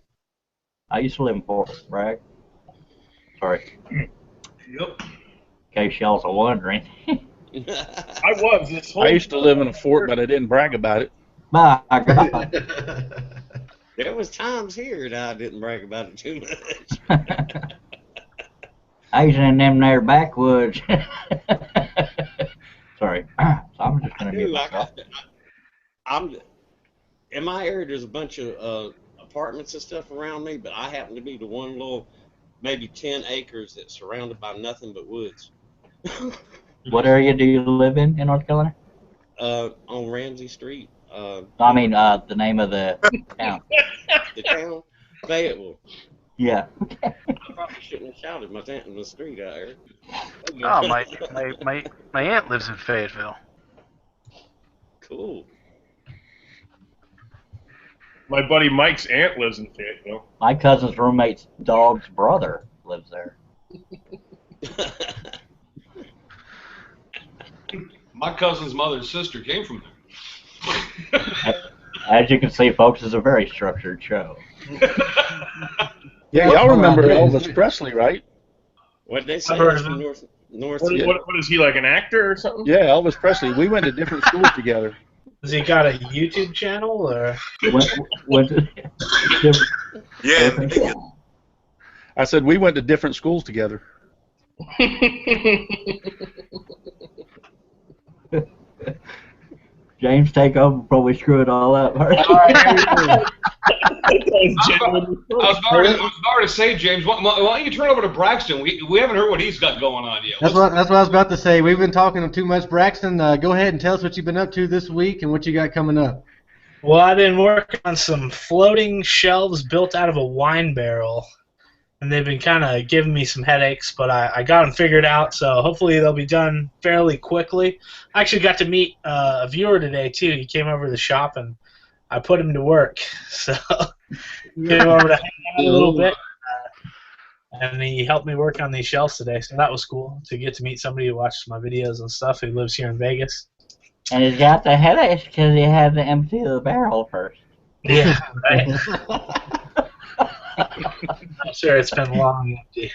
B: I used to live in Fort Bragg. Sorry.
D: Yep.
B: In case y'all's are wondering.
D: I was. This whole
C: I used to live in a fort, but I didn't brag about it.
B: My God.
K: There was times here that I didn't brag about it too much.
B: I was in them there backwoods. Sorry. So I'm just going to mute
K: Dude,
B: myself.
K: In my area, there's a bunch of apartments and stuff around me, but I happen to be the one little, maybe 10 acres that's surrounded by nothing but woods.
B: What area do you live in North Carolina?
K: On Ramsey Street.
B: I mean, the name of the town.
K: The town? Fayetteville.
B: Yeah.
K: I probably shouldn't have shouted my tent in the street out here.
E: Oh, my aunt lives in Fayetteville.
K: Cool.
D: My buddy Mike's aunt lives in Fayetteville.
B: My cousin's roommate's dog's brother lives there.
F: My cousin's mother's sister came from there.
B: As you can see, folks, it's a very structured show.
C: Yeah, y'all remember Elvis Presley, right?
K: What they say?
D: I've heard
K: He's
D: of
K: from
D: him.
K: North.
D: What is he, like an actor or something?
C: Yeah, Elvis Presley. We went to different schools together.
I: Has he got a YouTube channel or?
H: Yeah.
C: I said we went to different schools together.
B: James, take over before we screw it all up.
F: I was about to say, James, why don't you turn over to Braxton? We haven't heard what he's got going on yet.
A: That's what I was about to say. We've been talking too much. Braxton, go ahead and tell us what you've been up to this week and what you got coming up.
I: Well, I've been working on some floating shelves built out of a wine barrel, and they've been kind of giving me some headaches, but I got them figured out, so hopefully they'll be done fairly quickly. I actually got to meet a viewer today, too. He came over to the shop, and I put him to work, so came over to hang out a little bit, and he helped me work on these shelves today, so that was cool to get to meet somebody who watches my videos and stuff who lives here in Vegas.
B: And he's got the headaches because he had to empty the barrel first.
I: Yeah, right. I'm sure it's been long empty.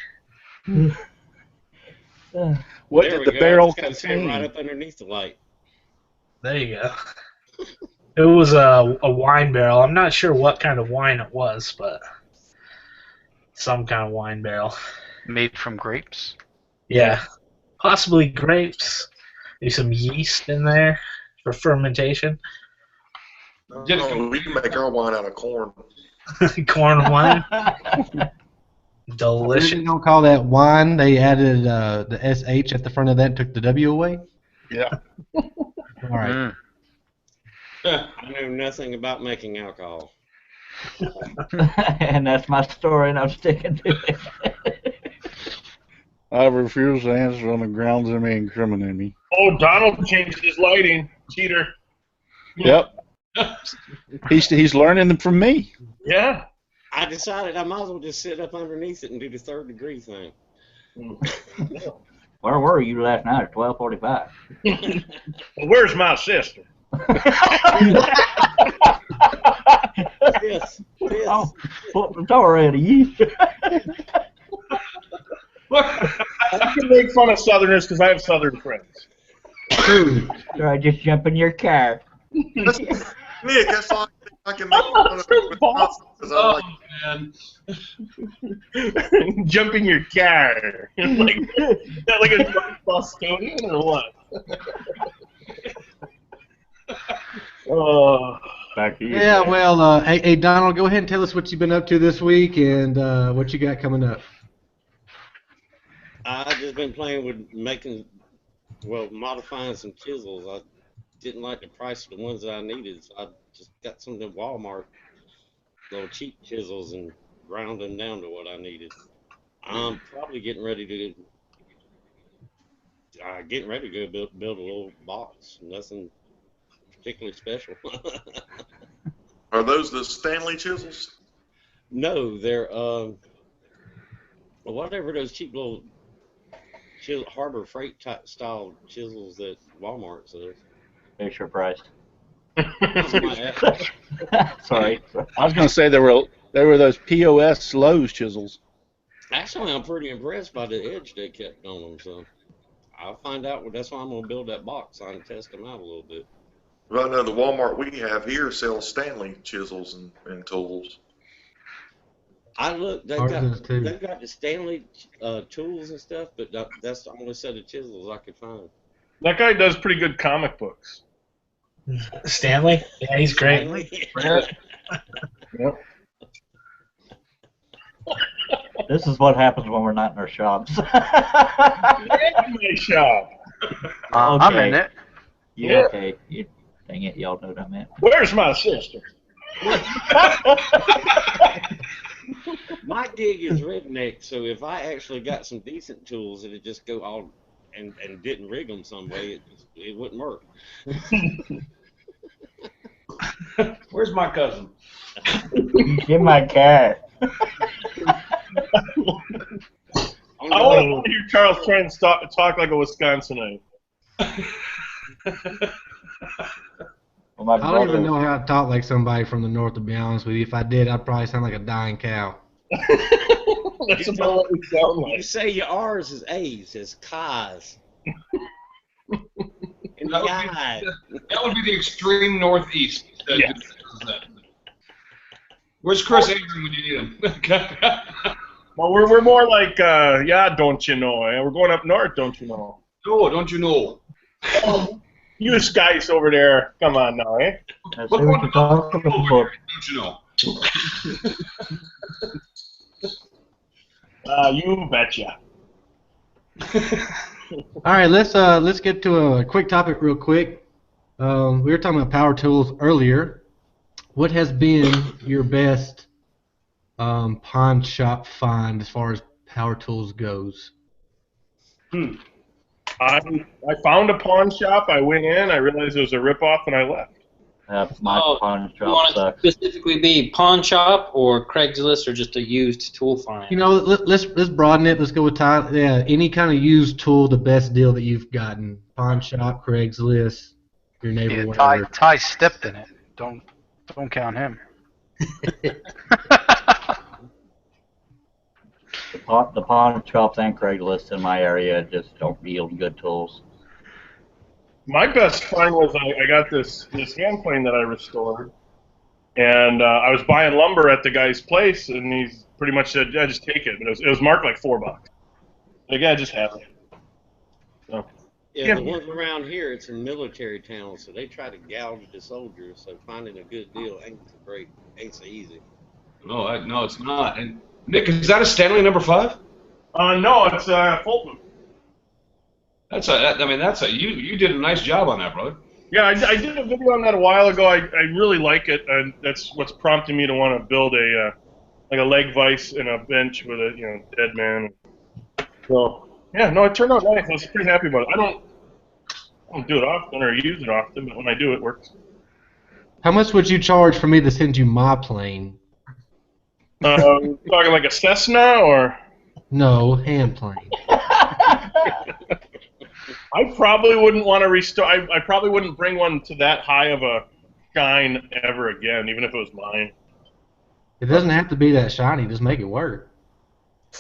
C: What
K: There
C: did
K: we
C: the
K: go.
C: barrel
K: It's gotta sit
C: contain?
K: right up underneath the light.
I: There you go. It was a wine barrel. I'm not sure what kind of wine it was, but some kind of wine barrel.
E: Made from grapes.
I: Yeah, possibly grapes. There's some yeast in there for fermentation.
H: No, we can make our wine out of corn.
I: Corn wine.
A: They
I: Delicious.
A: don't call that wine. They added the SH at the front of that and took the W away.
C: Yeah.
A: All right.
E: Mm.
K: I know nothing about making alcohol.
B: And that's my story, and I'm sticking to it.
J: I refuse to answer on the grounds of me incriminating me.
D: Oh, Donald changed his lighting. Cheater.
J: Yep. He's learning from me.
D: Yeah.
K: I decided I might as well just sit up underneath it and do the 3rd degree thing.
B: Where were you last night at 12:45?
D: Well, where's my sister?
K: Yes.
B: Oh, put the door out of you.
D: I can make fun of Southerners because I have Southern friends.
B: Or I just jump in your car.
H: Nick, that's all I can make fun of it because I like
D: Man. Jump in your car. like a Bostonian or what? Oh.
B: Back to you.
A: Yeah, well, hey, Donald, go ahead and tell us what you've been up to this week and what you got coming up.
K: I've just been playing with modifying some chisels. I didn't like the price of the ones that I needed, so I just got some at Walmart, little cheap chisels, and ground them down to what I needed. I'm probably getting ready to go build a little box. Nothing particularly special.
H: Are those the Stanley chisels?
K: No, they're whatever those cheap little Harbor Freight type style chisels that Walmart sells.
B: Fisher Price.
K: Something
B: Sorry.
J: I was going to say they were those POS Lowe's chisels.
K: Actually, I'm pretty impressed by the edge they kept on them. So I'll find out. That's why I'm going to build that box so I can test them out a little bit.
H: Well, I know the Walmart we have here sells Stanley chisels and tools.
K: I look. They've
A: Ours does too.
K: got the Stanley tools and stuff, but that's the only set of chisels I could find.
D: That guy does pretty good comic books.
I: Stanley? Yeah, he's great.
J: Yep.
B: This is what happens when we're not in our shops.
D: My shop.
E: I'm in it.
B: Yeah. Okay. Dang it, y'all know what I meant.
D: Where's my sister?
K: My gig is redneck, so if I actually got some decent tools, it'd just go all and didn't rig them some way, it wouldn't work.
F: Where's my cousin?
B: Get my cat.
D: I want to hear Charles Trent talk like a Wisconsinite.
B: Well, my
A: I don't even know how to talk like somebody from the north, to be honest with you. If I did, I'd probably sound like a dying cow.
D: That's about what we sound
K: You
D: like.
K: say your R's is A's, it's K's. And the I.
F: That would be the extreme northeast.
D: Yeah.
F: Where's Chris Avery when you need him?
D: Well, we're more like, yeah, don't you know? We're going up north, don't you know?
F: No, don't you know?
D: You guys over there, come on now, eh?
B: Let's see what you're talking about.
F: Don't you know?
D: You betcha.
A: All right, let's get to a quick topic real quick. We were talking about power tools earlier. What has been your best pawn shop find as far as power tools goes?
D: I found a pawn shop. I went in. I realized it was a ripoff, and I left.
B: My pawn
G: You
B: shop
G: want it to
B: sucks.
G: specifically be pawn shop or Craigslist or just a used tool find?
A: You know, let's broaden it. Let's go with Tyler. Yeah, any kind of used tool, the best deal that you've gotten. Pawn shop, Craigslist, your neighbor,
E: Yeah,
A: whatever.
E: Ty stepped in it. Don't count him.
B: The pawn shops and Craigslist in my area just don't yield good tools.
D: My best find was I got this hand plane that I restored, and I was buying lumber at the guy's place, and he pretty much said, "Yeah, just take it." But it was marked like $4. Like, yeah, just have it. So,
K: Yeah, the ones around here, it's in military towns, so they try to gouge the soldiers. So finding a good deal ain't so easy.
F: No, it's not. And Nick, is that a Stanley number 5?
D: no, it's Fulton.
F: You did a nice job on that, brother.
D: Yeah, I did a video on that a while ago. I really like it, and that's what's prompting me to want to build a leg vise and a bench with a dead man. So yeah, no, it turned out nice. I was pretty happy about it. I don't do it often or use it often, but when I do, it works.
A: How much would you charge for me to send you my plane?
D: Talking like a Cessna or?
A: No, hand plane.
D: I probably wouldn't want to restore. I probably wouldn't bring one to that high of a shine ever again, even if it was mine.
A: It doesn't have to be that shiny. Just make it work.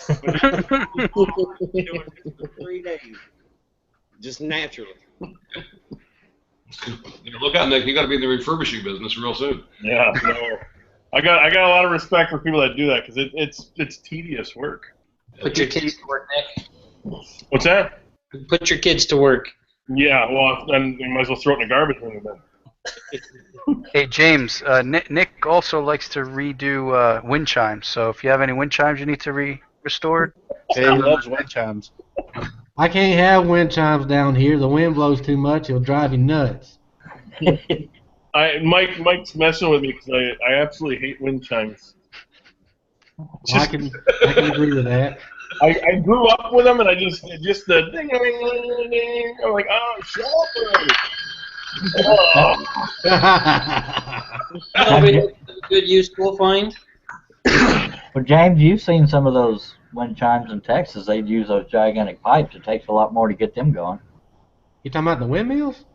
K: Do it for 3 days, just naturally.
F: Look out, Nick. You got to be in the refurbishing business real soon.
D: Yeah, no. I got a lot of respect for people that do that because it's tedious work.
G: Put your kids to work, Nick.
D: What's that?
G: Put your kids to work.
D: Yeah, well, then you might as well throw it in the garbage bin then.
E: Hey, James, Nick also likes to redo wind chimes, so if you have any wind chimes you need to restored.
J: Yeah, he loves wind chimes.
A: I can't have wind chimes down here. The wind blows too much. It'll drive you nuts.
D: Mike's messing with me because I absolutely hate wind chimes.
A: Well, I can agree with that.
D: I grew up with them, and just the ding, ding, ding, ding. I'm like, oh, shut up already.
G: Good used tool find.
B: Well, James, you've seen some of those wind chimes in Texas. They'd use those gigantic pipes. It takes a lot more to get them going.
A: You talking about the windmills?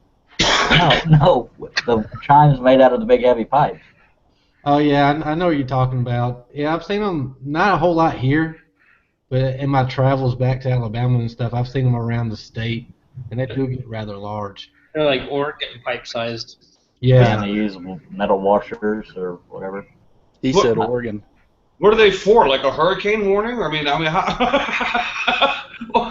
B: No, the chimes made out of the big heavy pipes.
A: Oh yeah, I know what you're talking about. Yeah, I've seen them. Not a whole lot here, but in my travels back to Alabama and stuff, I've seen them around the state, and they do get rather large.
G: They're like Oregon pipe sized.
A: Yeah.
B: And they use metal washers or whatever.
J: He said Oregon.
F: What are they for? Like a hurricane warning? I mean, how?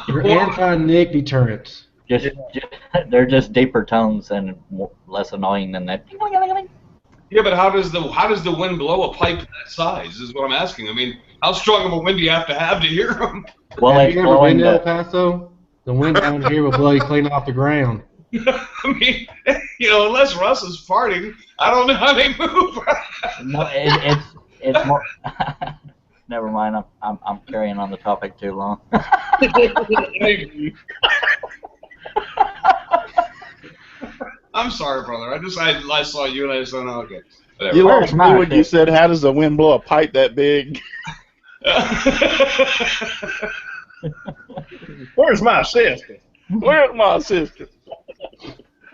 A: Your anti-nick deterrents.
B: They're just deeper tones and less annoying than that.
F: Yeah, but how does the wind blow a pipe that size? Is what I'm asking. I mean, how strong of a wind do you have to hear them?
B: Well,
A: have you ever been to El Paso? The wind down here will blow you clean off the ground.
F: I mean, unless Russ is farting, I don't know how they move.
B: No, it's more. Never mind. I'm carrying on the topic too long.
F: I'm sorry, brother. I saw you and I just don't know. Okay.
J: Whatever. You lost me when you said, "How does the wind blow a pipe that big?"
D: Where's my sister?
J: Where's my sister?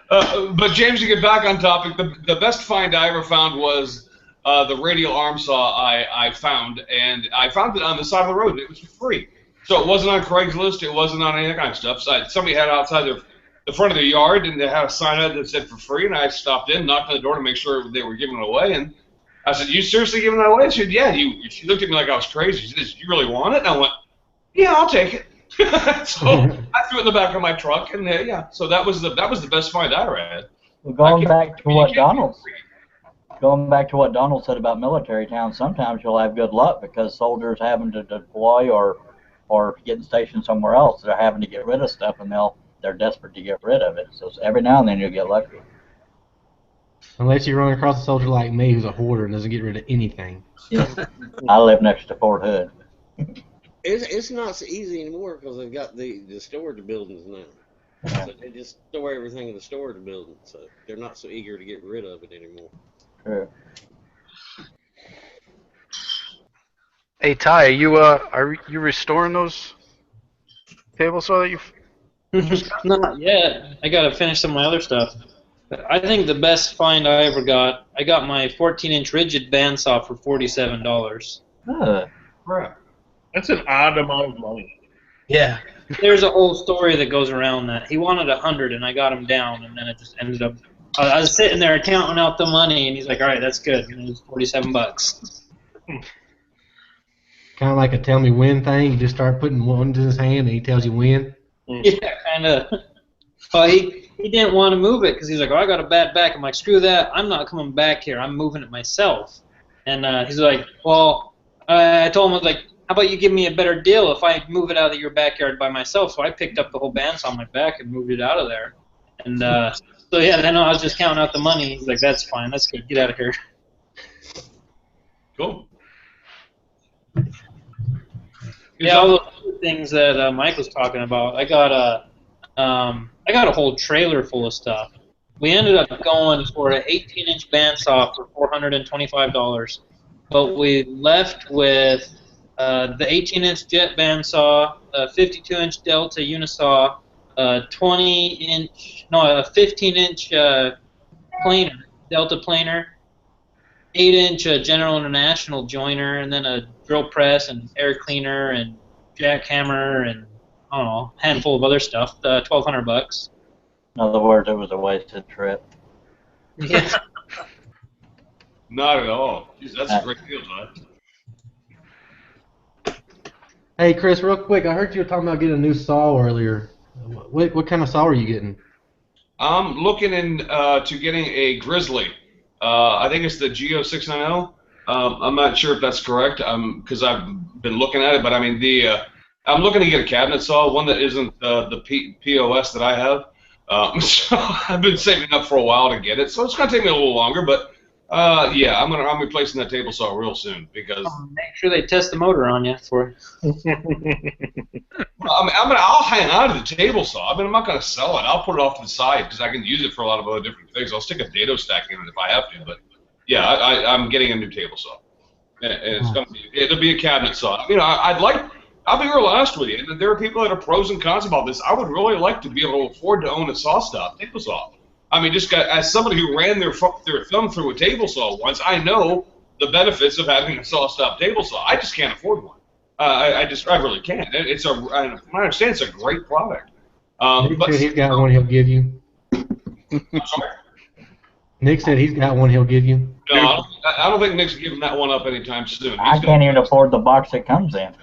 F: But James, to get back on topic, the best find I ever found was the radial arm saw I found, and I found it on the side of the road. It was free, so it wasn't on Craigslist. It wasn't on any of that kind of stuff. So somebody had it outside the front of the yard, and they had a sign out that said for free. And I stopped in, knocked on the door to make sure they were giving it away. And I said, "You seriously giving that away?" She said, "Yeah." She looked at me like I was crazy. She said, "You really want it?" And I went, "Yeah, I'll take it." So I threw it in the back of my truck, and yeah, so that was the best find I ever had.
B: Well, going back to what Donald said about military towns, sometimes you'll have good luck because soldiers having to deploy or getting stationed somewhere else, they're having to get rid of stuff, and they're desperate to get rid of it. So every now and then you'll get lucky.
A: Unless you run across a soldier like me who's a hoarder and doesn't get rid of anything.
B: I live next to Fort Hood.
K: It's not so easy anymore because they've got the storage buildings now. So they just store everything in the storage building, so they're not so eager to get rid of it anymore.
B: True.
E: Hey Ty, are you restoring those table saw that you?
G: Not yet. I gotta finish some of my other stuff. I think the best find I ever got, I got my 14-inch rigid bandsaw for $47.
D: Right. That's an odd amount of money.
G: Yeah. There's a whole story that goes around that. He wanted 100, and I got him down, and then it just ended up. I was sitting there counting out the money, and he's like, "All right, that's good." And it was $47.
A: Kind of like a tell me when thing. You just start putting ones in his hand, and he tells you when.
G: Yeah, kind of. Well, he didn't want to move it because he's like, "Oh, I got a bad back." I'm like, "Screw that! I'm not coming back here. I'm moving it myself." And he's like, "Well," I told him, I was like, "How about you give me a better deal if I move it out of your backyard by myself?" So I picked up the whole bandsaw on my back and moved it out of there. And so yeah, then I was just counting out the money. He's like, "That's fine. That's good. Get out of here."
F: Cool.
G: Yeah, all those things that Mike was talking about. I got a whole trailer full of stuff. We ended up going for an 18-inch bandsaw for $425, but we left with the 18-inch jet bandsaw, a 52-inch Delta Unisaw, a 15-inch planer, Delta planer, 8-inch General International joiner, and then a drill press and air cleaner and jackhammer and I don't know, a handful of other stuff. $1,200.
B: In other words, it was a wasted trip.
G: Yeah.
F: Not at all. Jeez, that's a great deal, Todd.
A: Hey, Chris, real quick, I heard you were talking about getting a new saw earlier. What kind of saw are you getting?
F: I'm looking into getting a Grizzly. I think it's the Geo 690. I'm not sure if that's correct because I've been looking at it, but I mean I'm looking to get a cabinet saw, one that isn't the POS that I have. So I've been saving up for a while to get it, so it's going to take me a little longer, but yeah, I'm replacing that table saw real soon because.
G: Make sure they test the motor on you for.
F: Well, I'll hang on to the table saw. I mean, I'm not going to sell it. I'll put it off to the side because I can use it for a lot of other different things. I'll stick a dado stack in it if I have to, but yeah, I'm getting a new table saw, and it'll be a cabinet saw. You know, I'll be real honest with you. And there are people that are pros and cons about this. I would really like to be able to afford to own a SawStop table saw. I mean, as somebody who ran their thumb through a table saw once, I know the benefits of having a SawStop table saw. I just can't afford one. I really can't. From what I understand, it's a great product.
A: Nick said he's got one he'll give you.
F: I'm sorry?
B: Nick said he's got one he'll give you.
F: No, I don't think Nick's giving that one up anytime soon.
B: I can't even afford the box it comes in.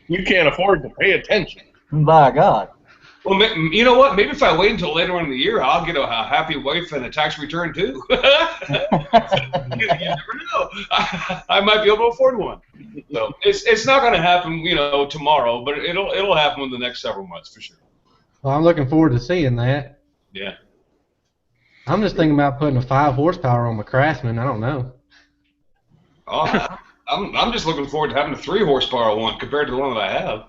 D: You can't afford to pay attention.
B: By God.
F: Well, you know what? Maybe if I wait until later on in the year, I'll get a happy wife and a tax return too. You never know. I might be able to afford one. So it's not going to happen, tomorrow, but it'll happen in the next several months for sure.
A: Well, I'm looking forward to seeing that.
F: Yeah.
A: I'm just thinking about putting a 5 horsepower on my Craftsman. I don't know.
F: Oh, I'm just looking forward to having a 3 horsepower one compared to the one that I have.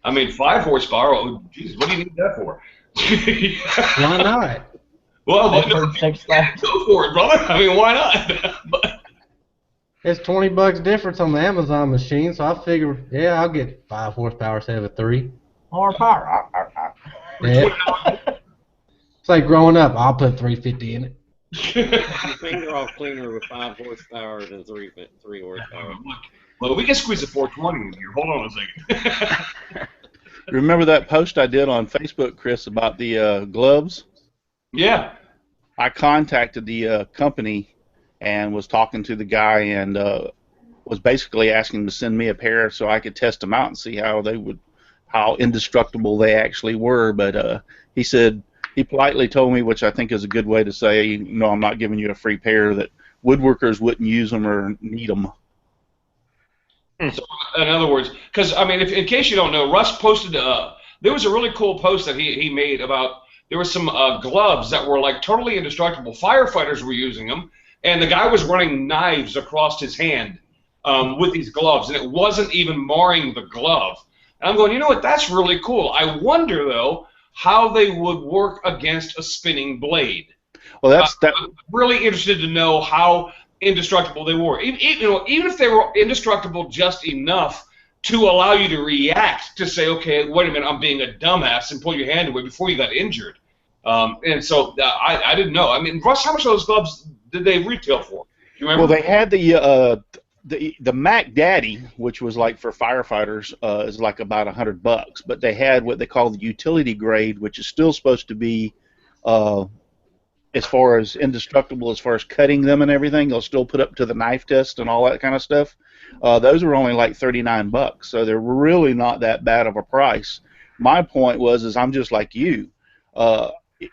F: I mean, 5 horsepower. Oh, geez, what do you need that for?
A: Why not?
F: Well, go for it, brother. I mean, why not?
A: It's $20 difference on the Amazon machine, so I figure, yeah, I'll get 5 horsepower instead of a 3.
B: Horsepower.
A: Yeah. It's like growing up. I'll put 350 in it.
K: Finger off cleaner with 5 horsepower than 3 horsepower.
F: Well, we can squeeze a 420 in here. Hold on a second.
J: Remember that post I did on Facebook, Chris, about the gloves?
F: Yeah.
J: I contacted the company and was talking to the guy and was basically asking him to send me a pair so I could test them out and see how how indestructible they actually were. But he said, he politely told me, which I think is a good way to say, no, I'm not giving you a free pair, that woodworkers wouldn't use them or need them.
F: So, in other words, because I mean, in case you don't know, Russ posted. There was a really cool post that he made about there were some gloves that were like totally indestructible. Firefighters were using them, and the guy was running knives across his hand with these gloves, and it wasn't even marring the glove. And I'm going, you know what? That's really cool. I wonder though how they would work against a spinning blade.
J: Well, I'm
F: really interested to know how indestructible they were. Even if they were indestructible just enough to allow you to react, to say, okay, wait a minute, I'm being a dumbass, and pull your hand away before you got injured. And so I didn't know. I mean, Russ, how much of those gloves did they retail for? Do you remember?
J: Well, they had the Mac Daddy, which was like for firefighters, is like about $100, but they had what they call the utility grade, which is still supposed to be as far as indestructible, as far as cutting them and everything. They'll still put up to the knife test and all that kind of stuff. Those were only like $39, so they're really not that bad of a price. My point is I'm just like you.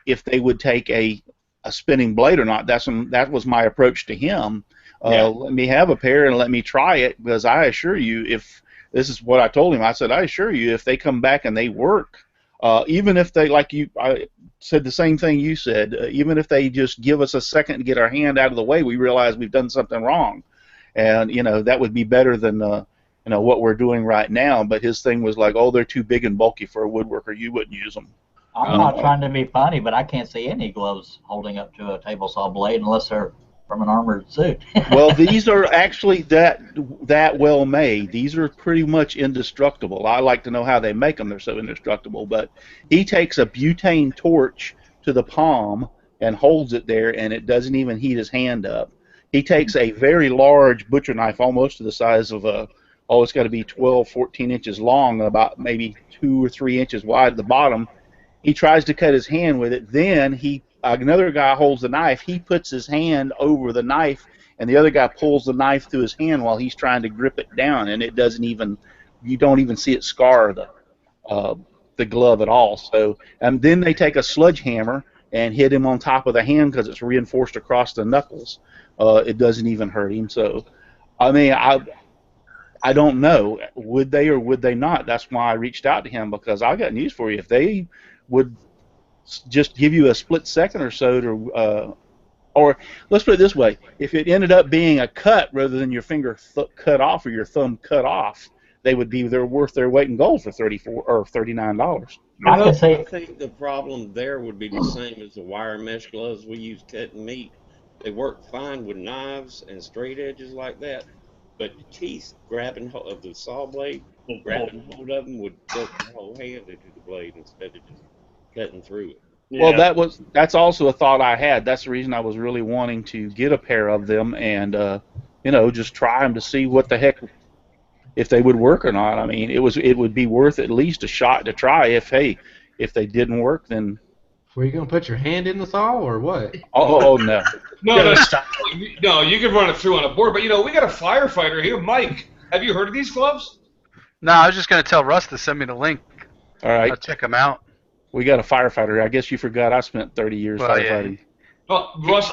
J: If they would take a spinning blade or not, that was my approach to him. Let me have a pair and let me try it, because I assure you, if this is what I told him, I said, I assure you, if they come back and they work, even if they, I said the same thing you said, even if they just give us a second to get our hand out of the way, we realize we've done something wrong. And, that would be better than, what we're doing right now. But his thing was like, oh, they're too big and bulky for a woodworker. You wouldn't use them.
B: I'm not trying to be funny, but I can't see any gloves holding up to a table saw blade unless they're from an armored suit.
J: Well, these are actually that well made. These are pretty much indestructible. I like to know how they make them. They're so indestructible. But he takes a butane torch to the palm and holds it there, and it doesn't even heat his hand up. He takes a very large butcher knife, almost to the size of it's got to be 12, 14 inches long, and about maybe 2 or 3 inches wide at the bottom. He tries to cut his hand with it. Then another guy holds the knife. He puts his hand over the knife, and the other guy pulls the knife through his hand while he's trying to grip it down, and you don't even see it scar the glove at all. So, and then they take a sledgehammer and hit him on top of the hand because it's reinforced across the knuckles. It doesn't even hurt him. So, I mean, I don't know. Would they or would they not? That's why I reached out to him, because I got news for you. If they would just give you a split second or so to, or let's put it this way: if it ended up being a cut rather than your finger cut off or your thumb cut off, they're worth their weight in gold for $34 or $39.
K: I think the problem there would be the same as the wire mesh gloves we use cutting meat. They work fine with knives and straight edges like that, but the teeth grabbing hold of the saw blade, grabbing hold of them would work the whole hand into the blade instead of just cutting through it.
J: Yeah. Well, that's also a thought I had. That's the reason I was really wanting to get a pair of them and just try them to see what the heck, if they would work or not. I mean, it would be worth at least a shot to try. If they didn't work, then.
A: Were you gonna put your hand in the saw or what?
J: Oh no.
F: No, you can run it through on a board. But we got a firefighter here, Mike. Have you heard of these gloves?
E: No, I was just gonna tell Russ to send me the link.
J: All right.
E: I'll check them out.
J: We got a firefighter. I guess you forgot I spent 30 years firefighting.
E: Yeah.
F: Well, Russ,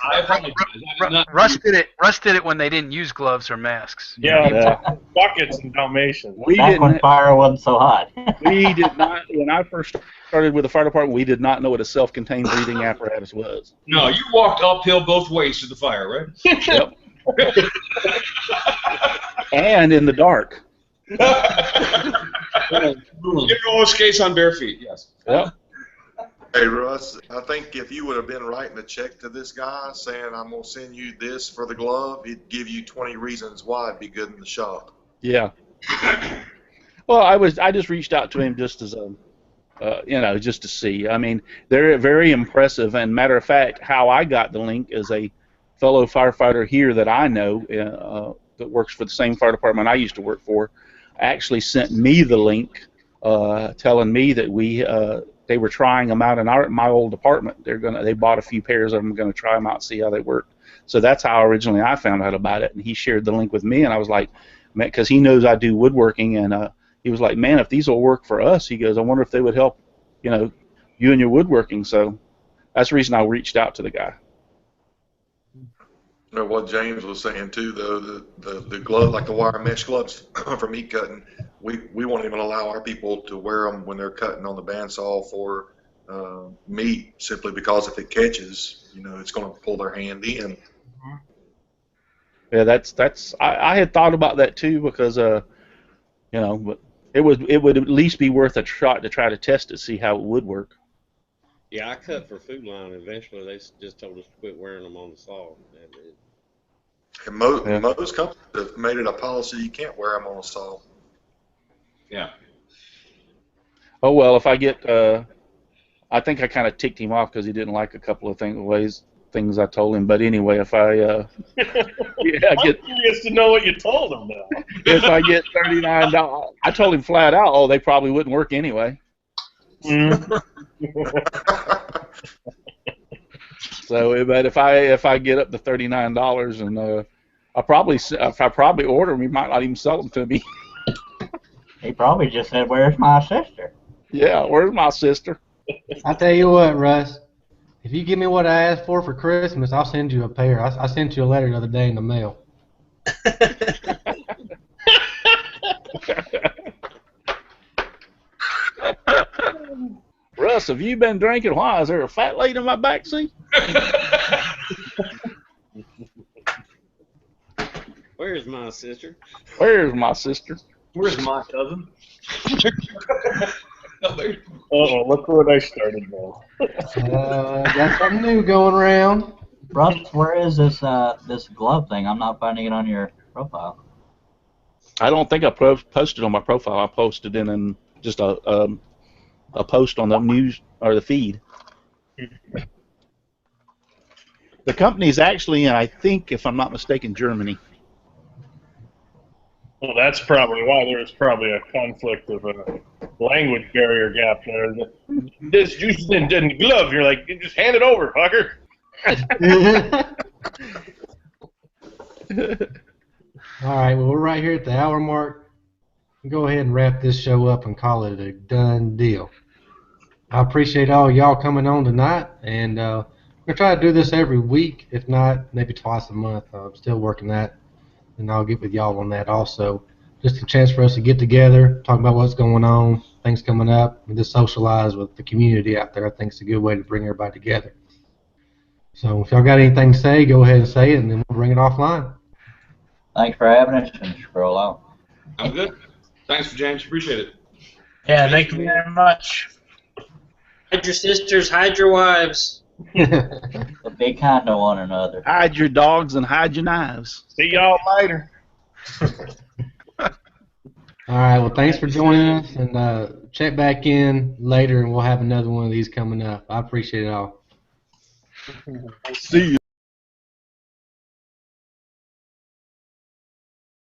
E: Russ did it when they didn't use gloves or masks.
D: Yeah. Buckets and Dalmatians.
B: Back when fire wasn't so hot.
J: We did not. When I first started with the fire department, we did not know what a self-contained breathing apparatus was.
F: No, you walked uphill both ways to the fire, right?
J: Yep. And in the dark.
F: You roller skates on bare feet, yes.
J: Yep.
H: Hey, Russ, I think if you would have been writing a check to this guy saying, I'm going to send you this for the glove, he'd give you 20 reasons why it'd be good in the shop.
J: Yeah. Well, I just reached out to him just as just to see. I mean, they're very impressive. And matter of fact, how I got the link is a fellow firefighter here that I know that works for the same fire department I used to work for, actually sent me the link telling me that they were trying them out in my old department. They bought a few pairs of them, going to try them out and see how they work. So that's how I found out about it. And he shared the link with me, and I was like, man, because he knows I do woodworking, and he was like, man, if these will work for us, he goes, I wonder if they would help, you know, you and your woodworking. So that's the reason I reached out to the guy.
H: You know what James was saying too, though, the glove, like the wire mesh gloves for meat cutting, we won't even allow our people to wear them when they're cutting on the bandsaw for meat, simply because if it catches, you know, it's going to pull their hand in.
J: Yeah, that's I had thought about that too, because you know, but it would at least be worth a shot to try to test it, see how it would work.
K: Yeah, I cut for Food Line. Eventually, they just told us to quit wearing them on the saw.
H: And most companies have made it a policy you can't wear them on a saw.
F: Yeah.
J: Oh well, if I get, I think I kind of ticked him off because he didn't like a couple of things I told him. But anyway, if I yeah,
D: I'm curious to know what you told him now.
J: if I get $39, I told him flat out, oh, they probably wouldn't work anyway. So, but if I get up to $39 and if I probably order them, he might not even sell them to me.
B: He probably just said, "Where's my sister?"
J: Yeah, where's my sister?
A: I tell you what, Russ. If you give me what I asked for Christmas, I'll send you a pair. I sent you a letter the other day in the mail.
J: Russ, have you been drinking? Why? Is there a fat lady in my backseat?
K: Where's my sister?
J: Where's my sister?
D: Where's my cousin? Uh-oh, look what I started now.
A: Got something new going around.
B: Russ, where is this glove thing? I'm not finding it on your profile.
J: I don't think I posted on my profile. I posted in just a post on the news or the feed. The company's actually in, I think, if I'm not mistaken, Germany.
D: Well, that's probably why there's probably a conflict of a language barrier gap there. This juice in glove, you're like, just hand it over, fucker.
A: All right, well, we're right here at the hour mark. Go ahead and wrap this show up and call it a done deal. I appreciate all y'all coming on tonight, and we're going to try to do this every week, if not maybe twice a month. I'm still working that, and I'll get with y'all on that also. Just a chance for us to get together, talk about what's going on, things coming up, and just socialize with the community out there. I think it's a good way to bring everybody together. So if y'all got anything to say, go ahead and say it, and then we'll bring it offline.
B: Thanks for having us, and scroll out.
F: I'm good. Thanks, James. Appreciate it.
I: Yeah, thank you very much.
G: Hide your sisters, hide your wives.
B: But be kind to one another.
J: Hide your dogs and hide your knives.
D: See y'all later.
A: All right, well, thanks for joining us, and check back in later, and we'll have another one of these coming up. I appreciate it all.
J: See you.